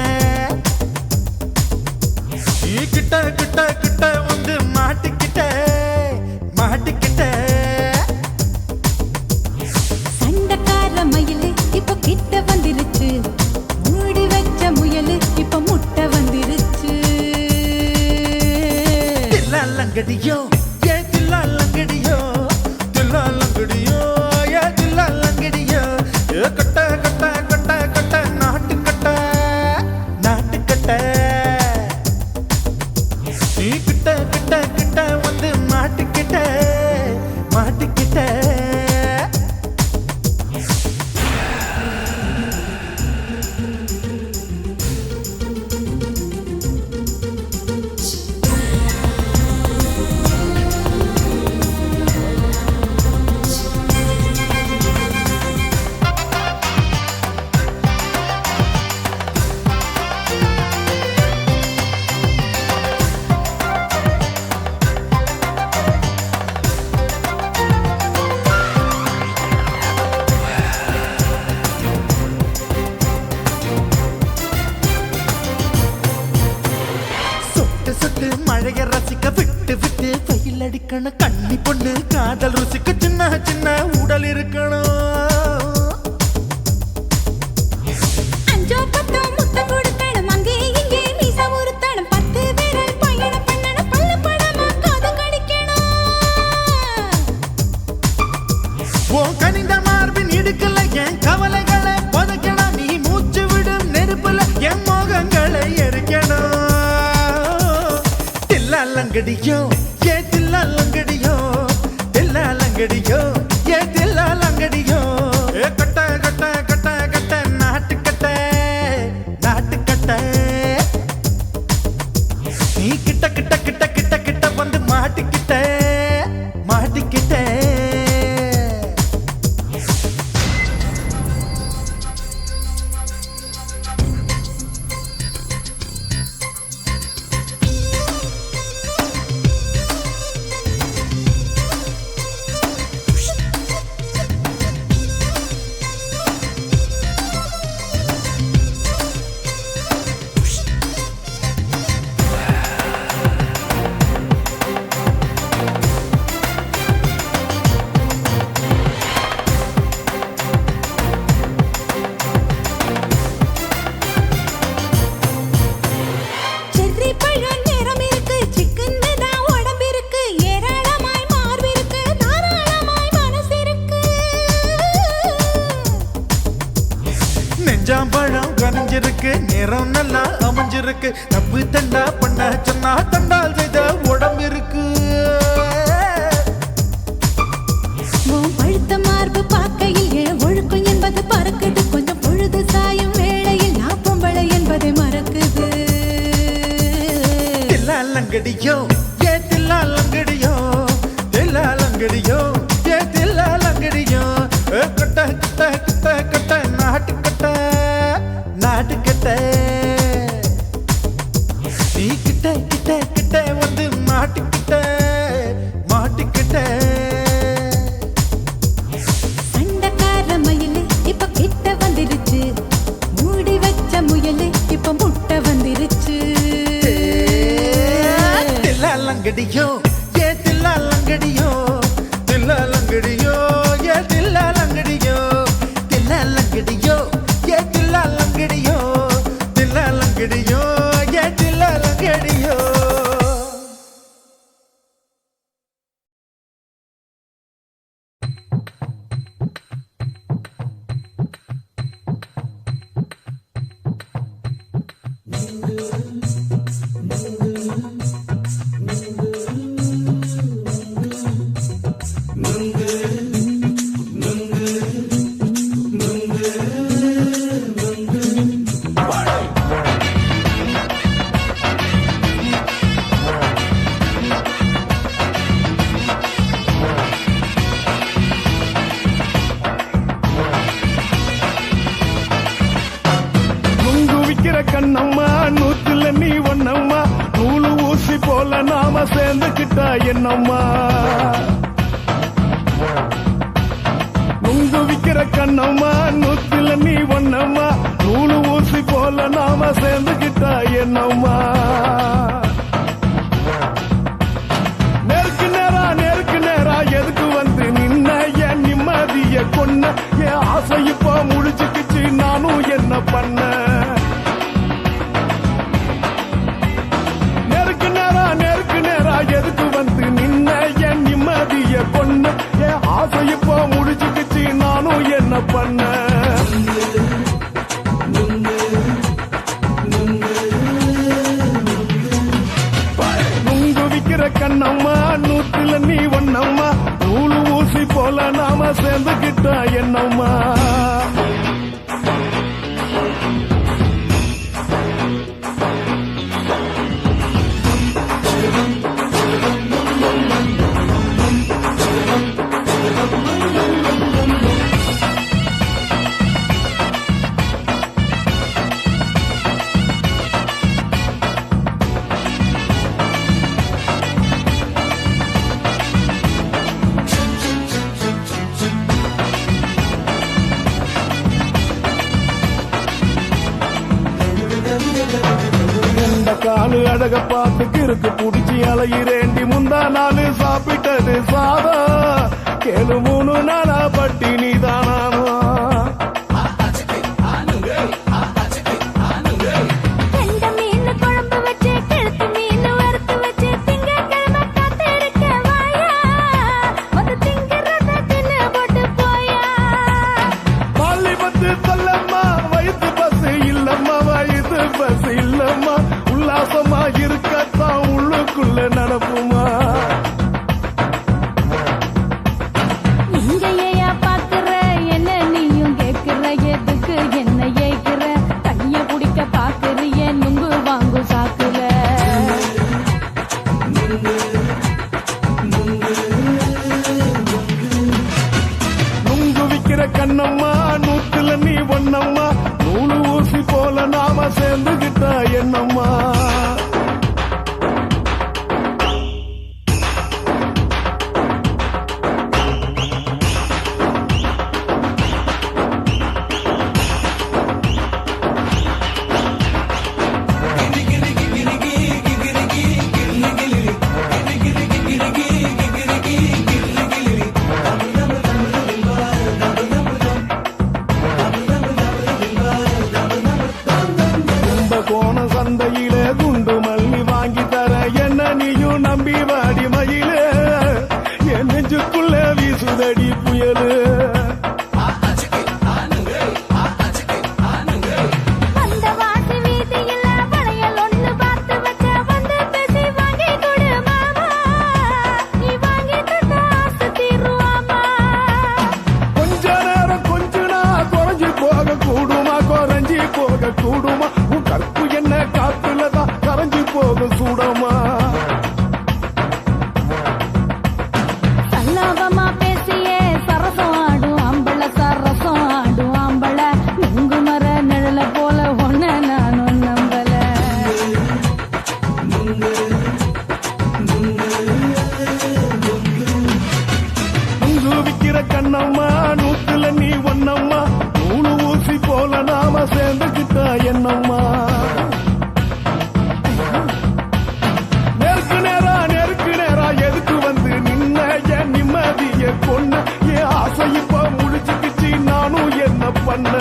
நீ கிட்ட கிட்ட கிட்ட வந்து மாட்டிக்கிட்ட மாட்டிக்கிட்ட சண்டைக்கார மயிலு இப்ப கிட்ட வந்துருச்சு மூடி வச்ச முயலு இப்ப முட்டை வந்துருச்சு தில்லாலங்கடியோ ஏ தில்லாலங்கடியோ தில்லாலங்கடியோ ஏ தில்லாலங்கடியோ ஏ கட்ட கட்ட கட்ட கட்ட நாட்டு கட்ட நாட்டு கட்ட நீ கிட்ட கிட்ட கிட்ட வந்து மாட்டிக்கிட்ட மாட்டிக்கிட்ட அடிக்கணும் கண்ணி பொண்ணு காதல் ருசிக்கு சின்ன சின்ன உடல் இருக்கணும். அஞ்சோ பத்தோ முத்தம் கொடுக்கணும் அங்கே இங்கே மீச உருத்தணும் 10 விரல் பயணம் பண்ணணும் பல்ல படமா காது கடிக்கணும். உன் கனிந்த மார்பின் இடுக்கல என் கவலைகளை புதைக்கணும். நீ மூச்சு விடும் நெருப்புல என் மோகங்களை எரிக்கணும். தில்லாலங்கடியோ ஏ தில்லாலங்கடியோ தில்லாலங்கடியோ ஏ தில்லாலங்கடியோ கட்ட கட்ட கட்ட கட்ட நாட்டுக்கட்ட நாட்டுக்கட்ட நீ கிட்ட கிட்ட கிட்ட கிட்ட கிட்ட வந்து மாட்டிக்கிட்ட மாட்டிக்கிட்ட. செர்ரி பழம் நிறம் இருக்கு சிக்கன்னு தான் உடம்பு இருக்கு ஏராளமாய் மார்பு இருக்கு தாராளமாய் மனசு இருக்கு. நெஞ்சாம்பழம் கனிஞ்சிருக்கு நிறம் நல்லா அமைஞ்சிருக்கு தப்பு தண்டா பண்ண சொன்னா தண்டால் செய்த உடம்பு இருக்கு. உன் பழுத்த மார்பு பார்க்கையில் என் ஒழுக்கம் என்பது பறக்குது கொஞ்சம் பொழுது சாயும் வேளையில் நான் பொம்பளை என்பதை மறக்குது. தில்லாலங்கடியோ ஏ தில்லாலங்கடியோ தில்லாலங்கடியோ ஏ தில்லாலங்கடியோ கட்ட கட்ட கட்ட கட்ட நாட்டுக்கட்ட நாட்டுக்கட்ட நீ கிட்ட கிட்ட கிட்ட வந்து மாட்டிக்கிட்ட மாட்டிக்கிட்ட. சண்டைக்கார மயிலு இப்ப கிட்ட வந்துருச்சு மூடி வச்ச முயலு இப்ப முட்டை வந்துருச்சு. தில்லாலங்கடியோ ஏ தில்லாலங்கடியோ தில்லாலங்கடியோ ஏ தில்லாலங்கடியோ தில்லாலங்கடியோ ஏ தில்லாலங்கடியோ தில்லாலங்கடியோ ஏ தில்லாலங்கடியோ. நுங்கு விக்கிற கண்ணம்மா நூத்துல நீ ஒன்னம்மா நூலு ஊசி போல நாம சேர்ந்துக்கிட்டா என்னம்மா. நுங்கு விக்கிற கண்ணம்மா நூத்துல நீ ஒன்னம்மா நூலு ஊசி போல நாம சேர்ந்துக்கிட்டா என்னம்மா. நேருக்கு நேரா எதுக்கு வந்து நின்ன என் நிம்மதிய கொன்ன என் ஆசை இப்ப முடிச்சுக்கிச்சு நானும் என்ன பண்ண. நேருக்கு நேரா எதுக்கு வந்து நின்ன என் நிம்மதிய கொன்ன என் ஆசை இப்ப முடிச்சுக்கிச்சு நானும் என்ன பண்ண. நுங்கு விக்கிற கண்ணம்மா நூத்துல நீ ஒன்னம்மா நூலு ஊசி போல நாம சேர்ந்துக்கிட்டா என்னம்மா. காலு அழக பார்த்து கிறுக்கு புடிச்சி அலையிறேண்டி முந்தா நாலு சாப்பிட சாப்பிட்டது சாதம் கேளு 3 நாளா பட்டினி தானாமா கெண்ட மீன் குழம்பு வச்சு கெளுத்து மீன் வறுத்து வச்சு திங்கட்கிழமை காத்திருக்க வாயா வந்து திங்கிறத தின்னு போட்டு போயா பள்ளி பத்து சொல்லம்மா வயிற்று பஸ் இல்லம்மா வயிற்று பஸ் இல்லம்மா உல்லாசமா இருக்கத்தான் உள்ளுக்குள்ள நடப்புமா இங்க ஏயா பாக்குற என்ன நீயும் கேக்குற எதுக்கு என்ன ஏய்க்கிற கைய பிடிக்க பாக்குறிய நுங்கு வாங்கு சாக்குற நுங்கு விக்கிற கண்ணம்மா நூத்துல நீ ஒன்னம்மா நூலு ஊசி போல நாம சேர்ந்துகிட்டா என்னம்மா கும்பகோண சந்தையிலே குண்டு மல்லி வாங்கி தர என்ன நீயும் நம்பி வாடி மயிலே என் நெஞ்சுக்குள்ள வீசுதடி புயலு அந்த வாசி வீதியில வளையல் ஒண்ணு பார்த்து வச்ச வந்து பேசி வாங்கி கொடு மாமா நீ வாங்கி தந்தா ஆசை தீருவாமா கொஞ்ச நேரம் கொஞ்சனா குறைஞ்சு போக கூடுமா குறைஞ்சி போக கூடுமா உன் கற்பு என்ன காத்துலதான் கரைஞ்சு போக சூடமா சல்லாபமா பேசியே சரசம் ஆடும் ஆம்பள சரசம் ஆடும் ஆம்பள நுங்கு மர நிழல போல ஒன்ன நானும் நம்பல நுங்கு விக்கிற கண்ணம்மா நூத்துல நீ ஒன்னம்மா நூலு ஊசி போல நாம சேர்ந்துகிட்டா என்னம்மா நெருக்கு நேரா எதுக்கு வந்து நின்ன என் நிம்மதிய கொன்ன என் ஆசை இப்ப முடிச்சுக்கிச்சு நானும் என்ன பண்ண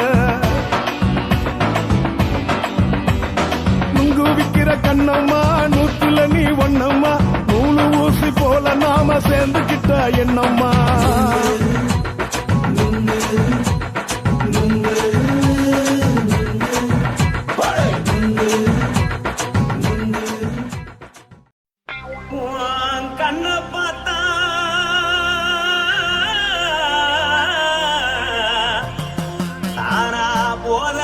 நுங்கு விக்கிற கண்ணம்மா நூத்துல நீ ஒன்னம்மா நூலு ஊசி போல நாம சேர்ந்துகிட்டா என்னம்மா கண்ண பார்த்தா தானா போல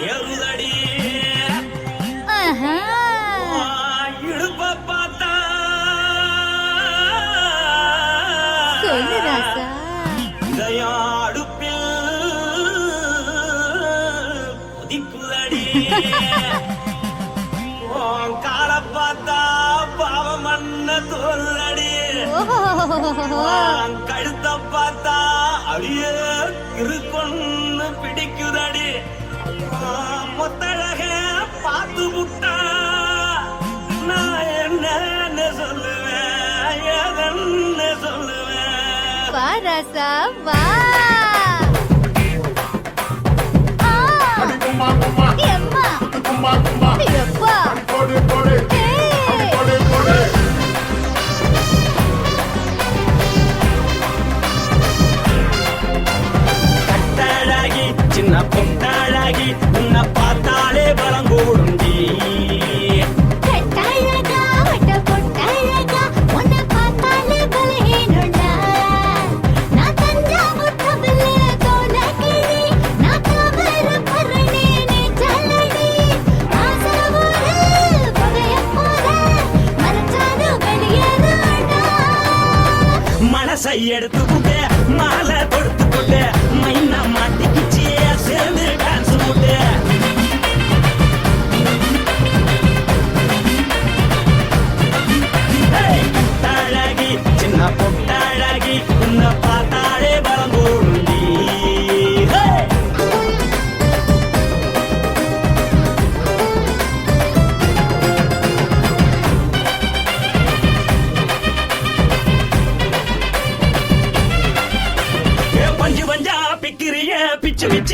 எருதடி இடுப்ப பார்த்தா சொல்லு ராசா இதயம் அடுப்பில் கொதிக்குதடி கால பார்த்தா பாவம் மண்ண தோல்லடி கழுத்த பார்த்தா அடியே இருக்குன்னு பிடிக்குதடி மொத்தழக பார்த்து விட்டா நான் என்ன சொல்லுவேன் எதன்னு சொல்லுவேன் வா ராசா வா எம்மா எப்பா கட்டழகி சின்ன பொட்டழகி உன்னை பார்த்தாலே பலம் கூடுண்டி கட்டழகா வட்ட பொட்டழகா உன்னை பார்த்தாலே பலஹீனண்டா நான் தஞ்சாவூர் தவிலே கோலகிரி நான் காவல பரணி நீ சல்லடி ஆசவூரு பகைய போல மறைச்சாலும் வெளியேறாண்டா மனசை எடுத்துக்கிட்டே மாலை கொடுத்துக்கிட்டே மைனா மாட்டிக்கிச்சே சேர்ந்து டான்ஸ் போட்டு கட்டழகி சின்ன பொட்டழகி உன்னை பார்த்தாலே பலம் கூடுண்டி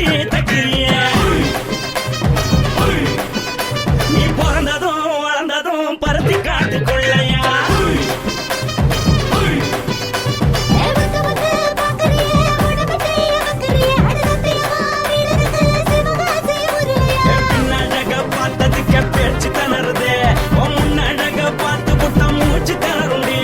வச்சு தக்கிறிய நீ பிறந்ததும் வளர்ந்ததும் பருத்தி காட்டுக்குள்ளையா பின்னழக பார்த்ததுக்கு பேச்சு தளருது முன்னழக பார்த்து புட்ட மூச்சு தளருண்டி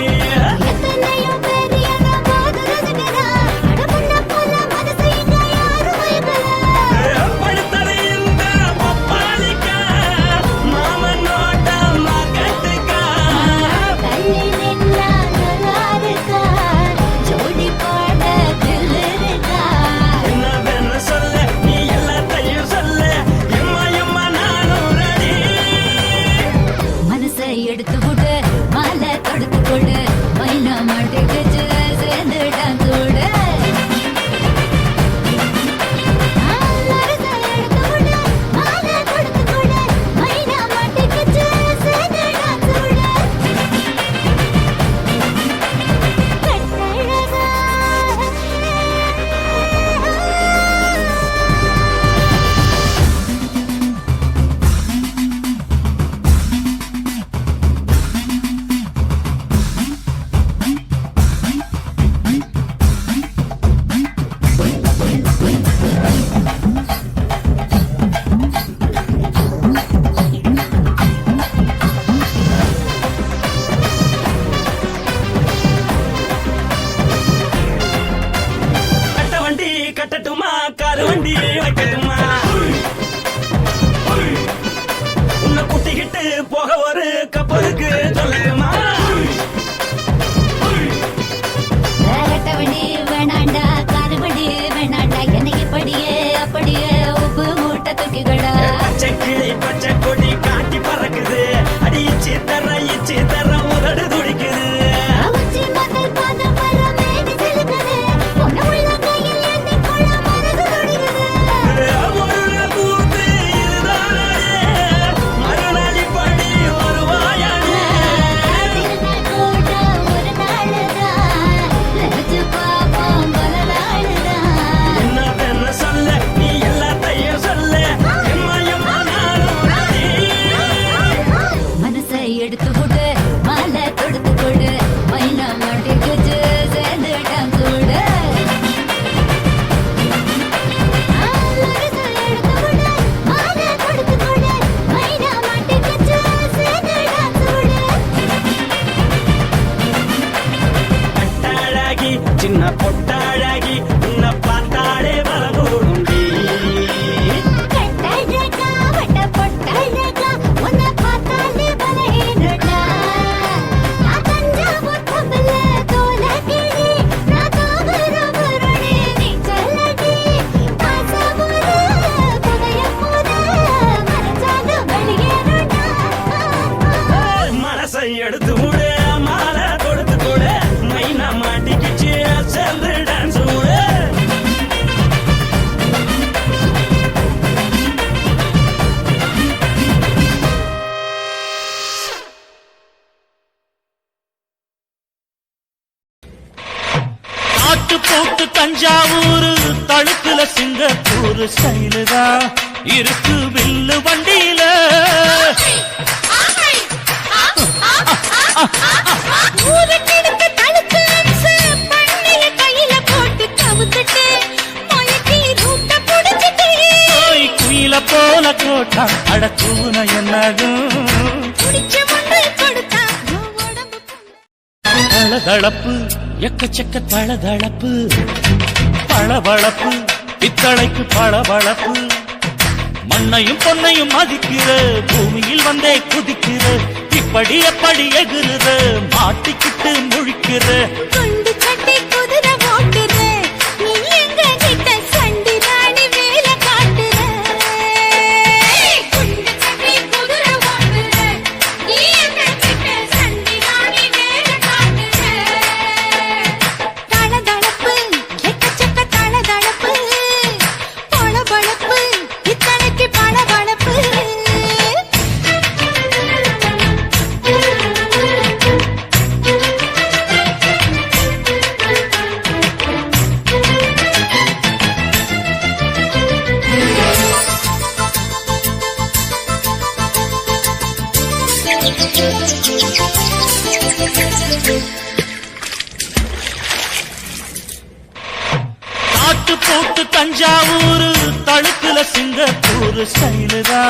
எடுத்து விடு மாலை தொடுத்து கொடு மைனா மாட்டுக்கு சேர்ந்து டான்ஸ் விடு கட்டட்டுமா காரு வண்டி வைக்கட்டுமா உன்னை கூட்டிக்கிட்டு போக ஒரு கப்பலுக்கு சொல்லட்டுமா வண்டி வேணாண்டா காரு வண்டி வேணாண்டா என்னைக்கு படியே அப்படியே உப்பு மூட்டை தூக்கிக்கடா பச்சை கிளி பச்சை கொடி காட்டி பறக்குது அடி இச்சி தர உதடு துடிக்குது எடுத்து விடு மாலை தொடுத்து கொடு மைனா மாட்டுக்கு சேர்ந்து டான்ஸ் விடு கட்டாழகி சின்ன பொட்டாழகி உன்னை பார்த்தாலே வரகூடுண்டி மனசை எடுத்து விடு மாலை தொடுத்து கொடு மைனா மாட்டிக்கிச்சு சேர்ந்து டான்ஸ் விடு நாட்டு போட்டு தஞ்சாவூர் தழுக்குல சிங்கப்பூர் ஸ்டைலுதா இருக்கு வில்லு வண்டியில குயில போல கோட்டா அடக்கூன என்னாகும் தளதளப்பு எக்கச்சக்க தளதளப்பு பளபளப்பு பித்தளைக்கு பளபளப்பு மண்ணையும் பொன்னையும் மதிக்கிற பூமியில் வந்தே குதிக்கிற இப்படி எப்படி எகுறுற மாட்டிக்கிட்டு முழிக்கிற காட்டு போட்டு தஞ்சாவூர் தழுக்குல சிங்கப்பூர் ஸ்டைலுதா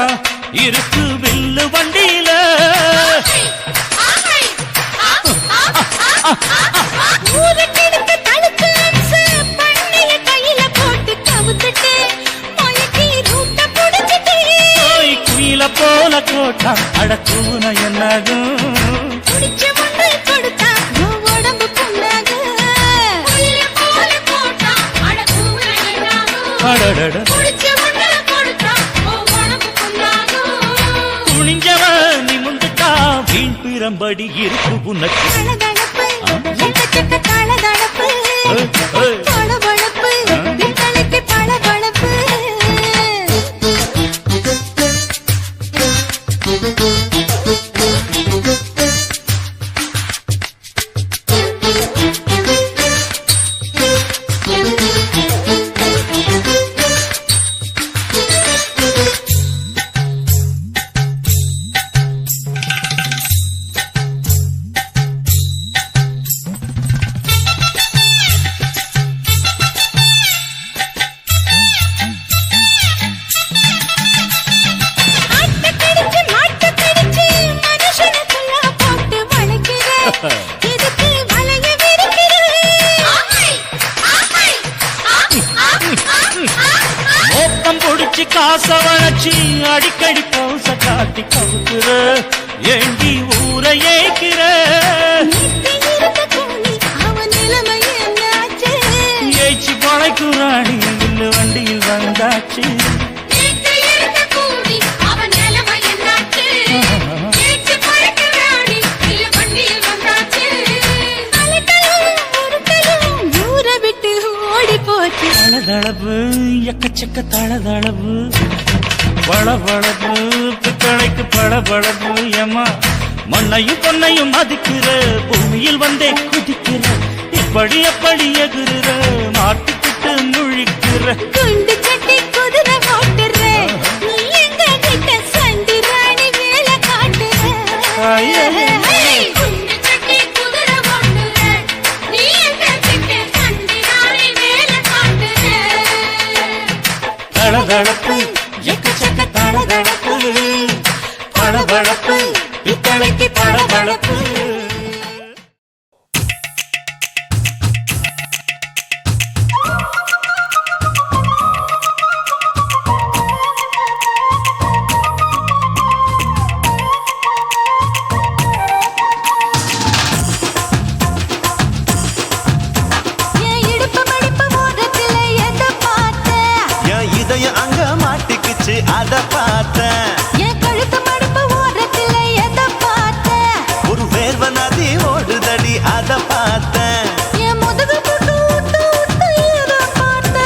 இருக்கு வில்லு வண்டியில ஊருக்கெடுத்து தழுக்கு அம்சு, பண்ணைய கையில போட்டு கவுத்துட்டு, மயக்கி ரூட்ட புடிச்சிட்டு, குயில போல கோட்டா அடக்கூன என்னதும் புடிச்ச முண்டு கொடுத்தா, உன் உடம்பு புண்ணாகும். குயில போல போட்டா, அட கூவுற என்னாகும். அடடட புடிச்ச முண்டு கொடுத்தா, உன் உடம்பு புண்ணாகும். துணிஞ்சவ நிமுந்துட்டா வீண் பிறம்படி இருக்கு உனக்கு தளதளப்பு, எக்கச்சக்க தளதளப்பு, பளபளப்பு, பித்தளைக்கு பளபளப்பு. ஆட்டக்கடிச்சு, மாட்டக்கடிச்சு, மனுஷனுக்குள்ள போட்டு வளைக்கிற. இதுக்கு வளைய விரிக்கிற. மோப்பம் பொடிச்சு காச வளைச்சு அடிக்கடி பௌச காட்டி கவுக்குற ஏண்டி ஊரை ஏய்க்கிற நேத்து இருந்த கூலி, அவன் நிலைமை என்னாச்சு? ஏய்ச்சி பழைக்குறாடி வில்லு வண்டியில் வந்தாச்சு நேத்து இருந்த கூலி, அவன் நிலைமை என்னாச்சு? ஏச்சு பறக்கிறாடி, இல்ல வண்டியில் வந்தாச்சு. அலட்டலும், உருட்டலும், ஊரை விட்டு ஓடி போச்சு. தளதளவு எக்கச்சக்க தளதளவு பளபளப்பு பித்தளைக்கு பளபளப்பு ஏமா மண்ணையும் பொன்னையும் மதிக்கிற பூமியில் வந்தே குதிக்கிற இப்படி எப்படி எகுற மாட்டுக்கிட்டு முழிக்கிற குண்டு சட்டி குதிரை ஓட்டுற, நீ எங்க கிட்ட சண்டி ராணி வேலை காட்டுற. ஐயே. குண்டு சட்டி குதிரை ஓட்டுற, நீ எங்க கிட்ட சண்டி ராணி வேலை காட்டுற. தளதளப்பு எக்கச்சக்க தளதளப்பு பளபளப்பு பித்தளைக்கு பளபளப்பு என் இடுப்பு மடிப்பு ஓரத்துல எதை பார்த்த? என் இதயம் அங்க மாட்டிக்குச்சு அத பார்த்தேன் என் கழுத்து மடிப்பு ஓரத்துல எதை பார்த்த? ஒரு வேர்வ நதி ஓடுதடி அத பார்த்தேன் என் முதுகு புட்டு ஊட்டு ஊட்டு எதை பார்த்த?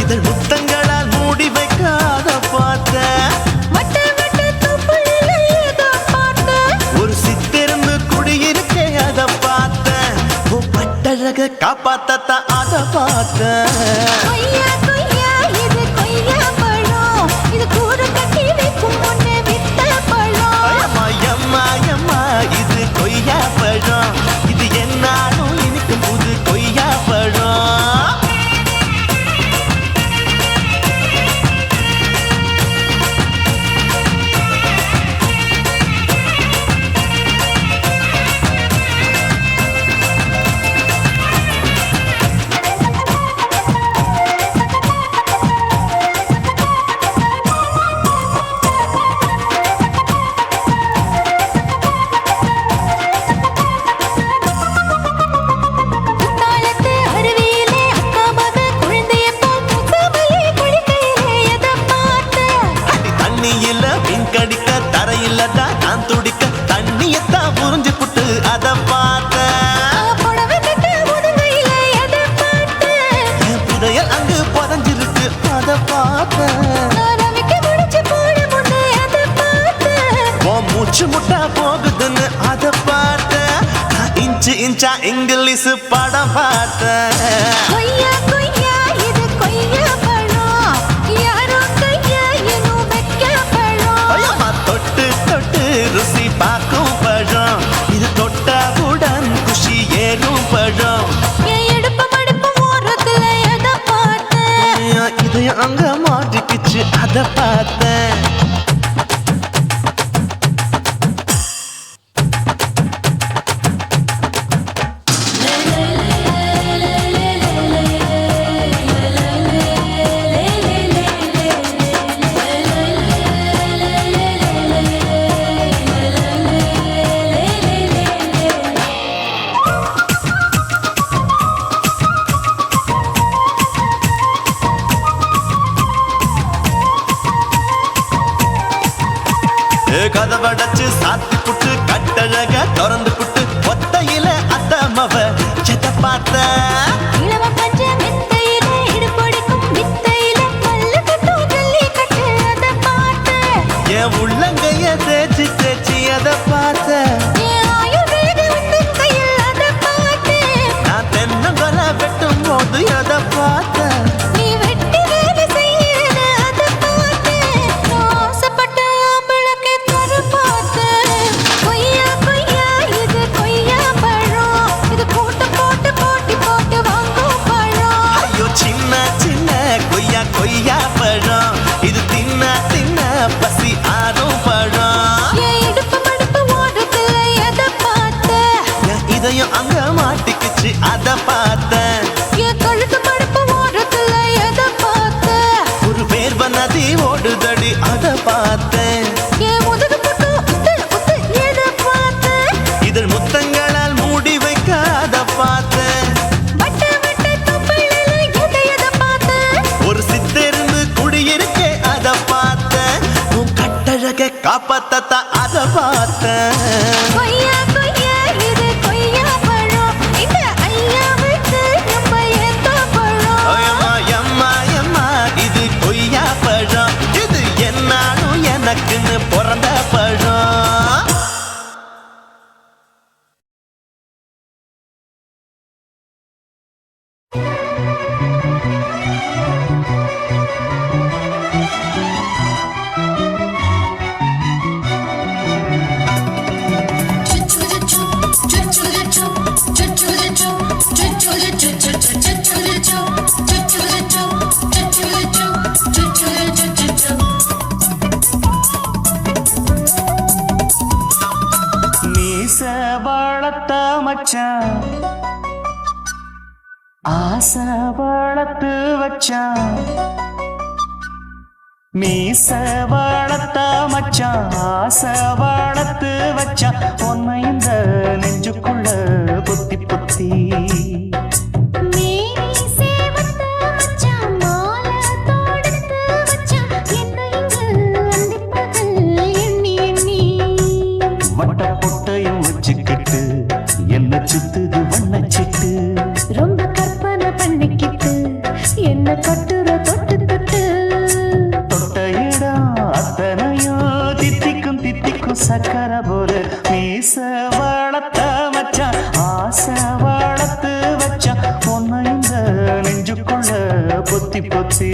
இதழ் முத்தங்களால் மூடி வைக்க அத பார்த்தேன் வட்ட வட்ட தொப்புளில எதை பார்த்த? ஒரு சித்திரன்னு குடியிருக்கே அத பார்த்தேன் உன் பட்டழக காப்பாத்தத்தான் அத பார்த்தேன் கொய்யா கொய்யா இது கொய்யா பழம், இது கூடு கட்டி வைக்கும் முன்னே வித்த பழம். அம்மா எம்மா எம்மா இது கொய்யா பழம் இது என்னாலும் எனக்கு புது கொய்யா பழம் குத்தாலத்து அருவியிலே அக்கா மக குழந்தைய போல் முகாமையே குளிக்கையிலே எதை பார்த்த? அடி தண்ணியில மீன் கடிக்க தரையில்லடா நான் துடிக்க தண்ணியத்தான் புரிஞ்சு புட்டு அத பார்த்தேன் புடவை கட்ட முதுகையிலே எதை பார்த்த? என் புதையல் அங்கு புதஞ்சிருக்கு அத பார்த்தேன் நான் ரவிக்கு முடிச்சு போட முன்னே எதை பார்த்த? உன் மூச்சு முட்டா போகுதுன்னு அத பார்த்தேன் நான் இன்ச்சு இன்ச்சா இங்கிலீஷ் படம் பார்த்தேன் கொய்யா கொய்யா இது கொய்யா பழம், யாரோ கையா இன்னும் வைக்க பழம். ஐயம்மா தொட்டு தொட்டு ருசி பார்க்கும் பழம் அத பார்த்தேன். கதவடைச்சு சாத்தி புட்டு கட்டழக திறந்து புட்டு ஒத்தையில அத்தமவ செத்த பார்த்த இளவ பஞ்ச மெத்தையில இடுப்பொடிக்கும் வித்தையில பல்லு கட்டும் ஜல்லி கட்டு அத பார்த்த என் உள்ளங்கைய தேய்ச்சி தேய்ச்சி அத பார்த்த என் ஆயுர்வேத உந்தன் கையில் அத பார்த்த நான் தென்னங்கொலை வெட்டும் போது அத பார்த்த நீ வெட்டி வேலை செய்யறத அத பார்த்த ஆசைப்பட்ட ஆம்பளக்கு தர பார்த்த கொய்யா கொய்யா இது கொய்யா பழம் இது போட்டு போட்டு போட்டி போட்டு வாங்கும் பழம் ஐயோ சின்ன சின்ன கொய்யா கொய்யா பழம் இது தின்ன தின்ன பசி ஆறும் பழம் என் இடுப்பு மடுப்பு ஓடுறதுல எதை பார்த்த என் இதயம் அங்க மாட்டிக்குச்சு அத பார்த்தேன். என் கழுத்து மடுப்பு ஓடுறதுல எதை பார்த்த ஒரு வேர்வ நதி ஓடுதடி அத பார்த்தேன். என் முதுகு புட்டு உத்து உத்து எதை பார்த்த இதழ் முத்தங்களால் மூடி வைக்க அத பார்த்தேன். வட்ட வட்ட தொப்பையில எதை பார்த்த ஒரு சித்தெருந்து குடியிருக்கே அத பார்த்தேன். உன் கட்டழக காப்பாத்தத்தான் அத பார்த்தேன். கொய்யா கொய்யா இது கொய்யா பழம் இந்த ஐயா விட்டு நம்ம ஏத்த பழம் அம்மா எம்மா எம்மா இது கொய்யா பழம் இது என்னாலும் எனக்குன்னு பிறந்த பழம். மீச வளர்த்த மச்சான் ஆசை வளர்த்து வச்சான் மீச வளர்த்த மச்சான் ஆசை வளர்த்து வச்சான் உன்னை இந்த நெஞ்சுக்குள்ள புத்தி புத்தி மேரி சேவத்த மச்சான் மாலை தோடுத்து வச்சான் என்ன இங்கு அந்திப்பகல் எண்ணி எண்ணி வட்ட பொட்டையும் வச்சுக்கிட்டு என்ன சுத்துது வண்ணச்சிட்டு ரொம்ப கற்பனை பண்ணிக்கிட்டு என்ன கட்டுற தொட்டு தொட்டு தொட்ட இடம் அத்தனையும் தித்திக்கும் தித்திக்கும் சக்கரை போல மீச வளர்த்த மச்சான் ஆசை வளர்த்து வச்சான் உன்னை இந்த நெஞ்சுக்குள்ள பொத்தி பொத்தி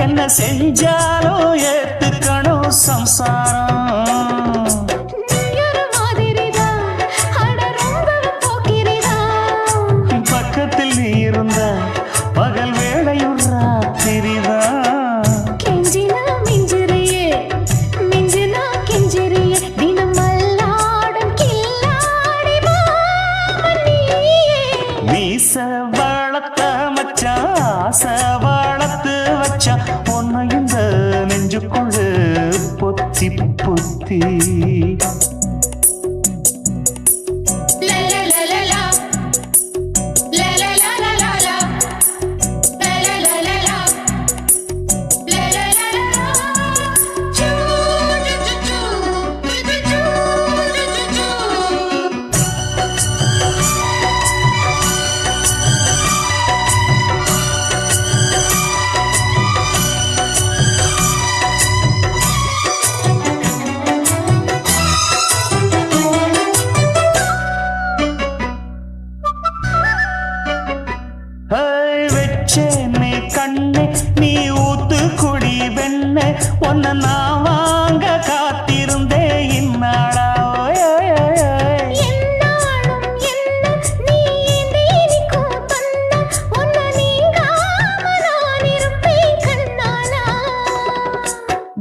என்ன செஞ்சாலும் ஏத்துக்கணும் சம்சாரம் பக்கத்தில் நீ இருந்த பகல் வேளையும் ராத்திரிதான் கெஞ்சினா மிஞ்சிறியே மிஞ்சினா கெஞ்சிறியே தினம் மல்லாடும் கில்லாடி மாமணியே மீச வளர்த்த ஆசை வளர்த்து வச்சா உன்னை இந்த நெஞ்சுக்குள்ள பொத்தி பொத்தி வெச்சேனே கண்ணே நீ ஊத்து குடி வெண்ணே உன்னை நான் வாங்க காத்திருந்தே இந்நாளா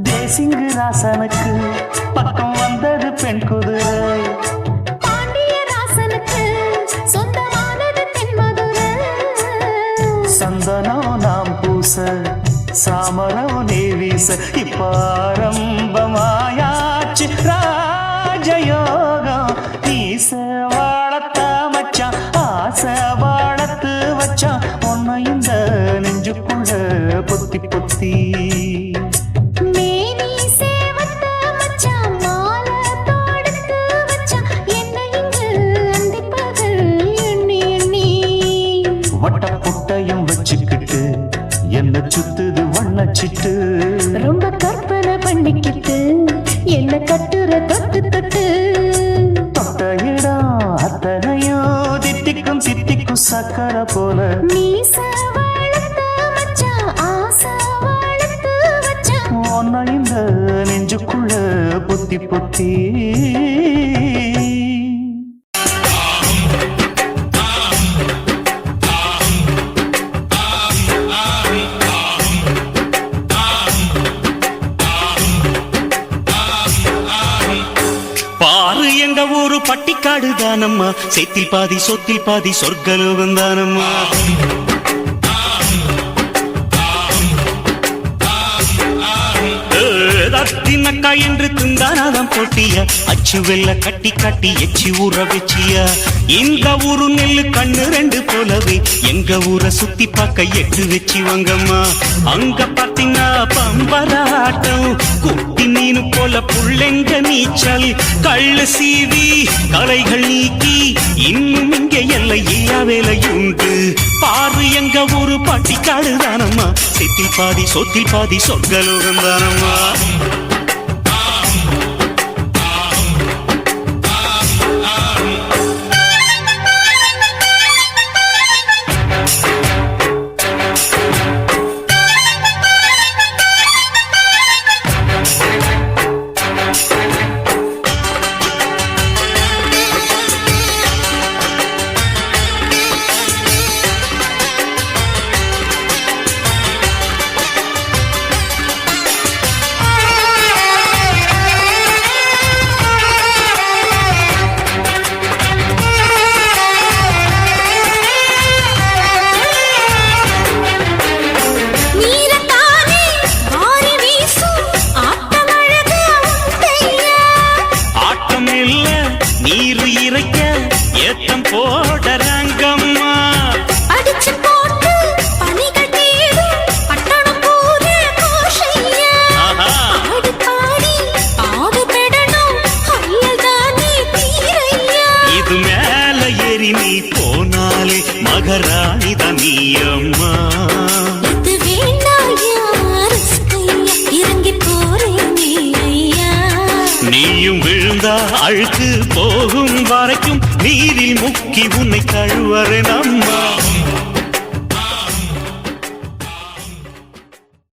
தேசிங்கு ராசனுக்கு பக்கம் வந்தது பெண் குதிரை சந்தனம் நாம் பூச சாமரம் நீ வீச இப்பாரம்பமாயாச்சு ராஜயோகம் நீச வாழத்த மச்சான் ஆசை வாழத்து வச்சான் உன்னை இந்த நெஞ்சுக்குள்ள பொத்தி பொத்தி வட்டப்புட்டையும் வச்சுக்கிட்டு என்ன சுத்துது வண்ணச்சிட்டு ரொம்ப கற்பனை பண்ணிக்கிட்டு என்ன கட்டுற தொட்டு தொட்டு தொட்ட இடம் அத்தனையோ தித்திக்கும் தித்திக்கும் சக்கரை போல உன்னை இந்த நெஞ்சுக்குள்ள பொத்தி பொத்தி பாரு எங்க ஊரு பட்டிக்காடு தானம்மா சேத்தில் பாதி சொத்தில் பாதி சொர்க்கலோகம் தானம்மா தின்னக்கா என்று திந்தானாதான் போட்டியா அச்சு வெல்ல கட்டி கட்டி எச்சி ஊற வச்சியா இந்த ஊரு நெல்லு கண்ணு ரெண்டு போலவே எங்க ஊரை சுத்தி பார்க்க எட்டு வச்சு வாங்கம்மா அங்க பாத்தீங்கன்னா பம்பராட்டம் குட்டி மீனு போல புள்ளெங்க நீச்சல் கள்ளு சீவி கலைகள் நீக்கி இன்னும் இங்க எல்லை இல்லா வேலையுண்டு பாரு எங்க ஊரு பட்டிக்காடு தானம்மா சேத்தில் பாதி சொத்தில் பாதி சொர்க்கலோகம் தானம்மா மகராணி தனியம்மா நீயும் விழுந்தா அழுக்கு போகும் வரைக்கும் நீரில் முக்கி உன்னை கழுவறேன் அம்மா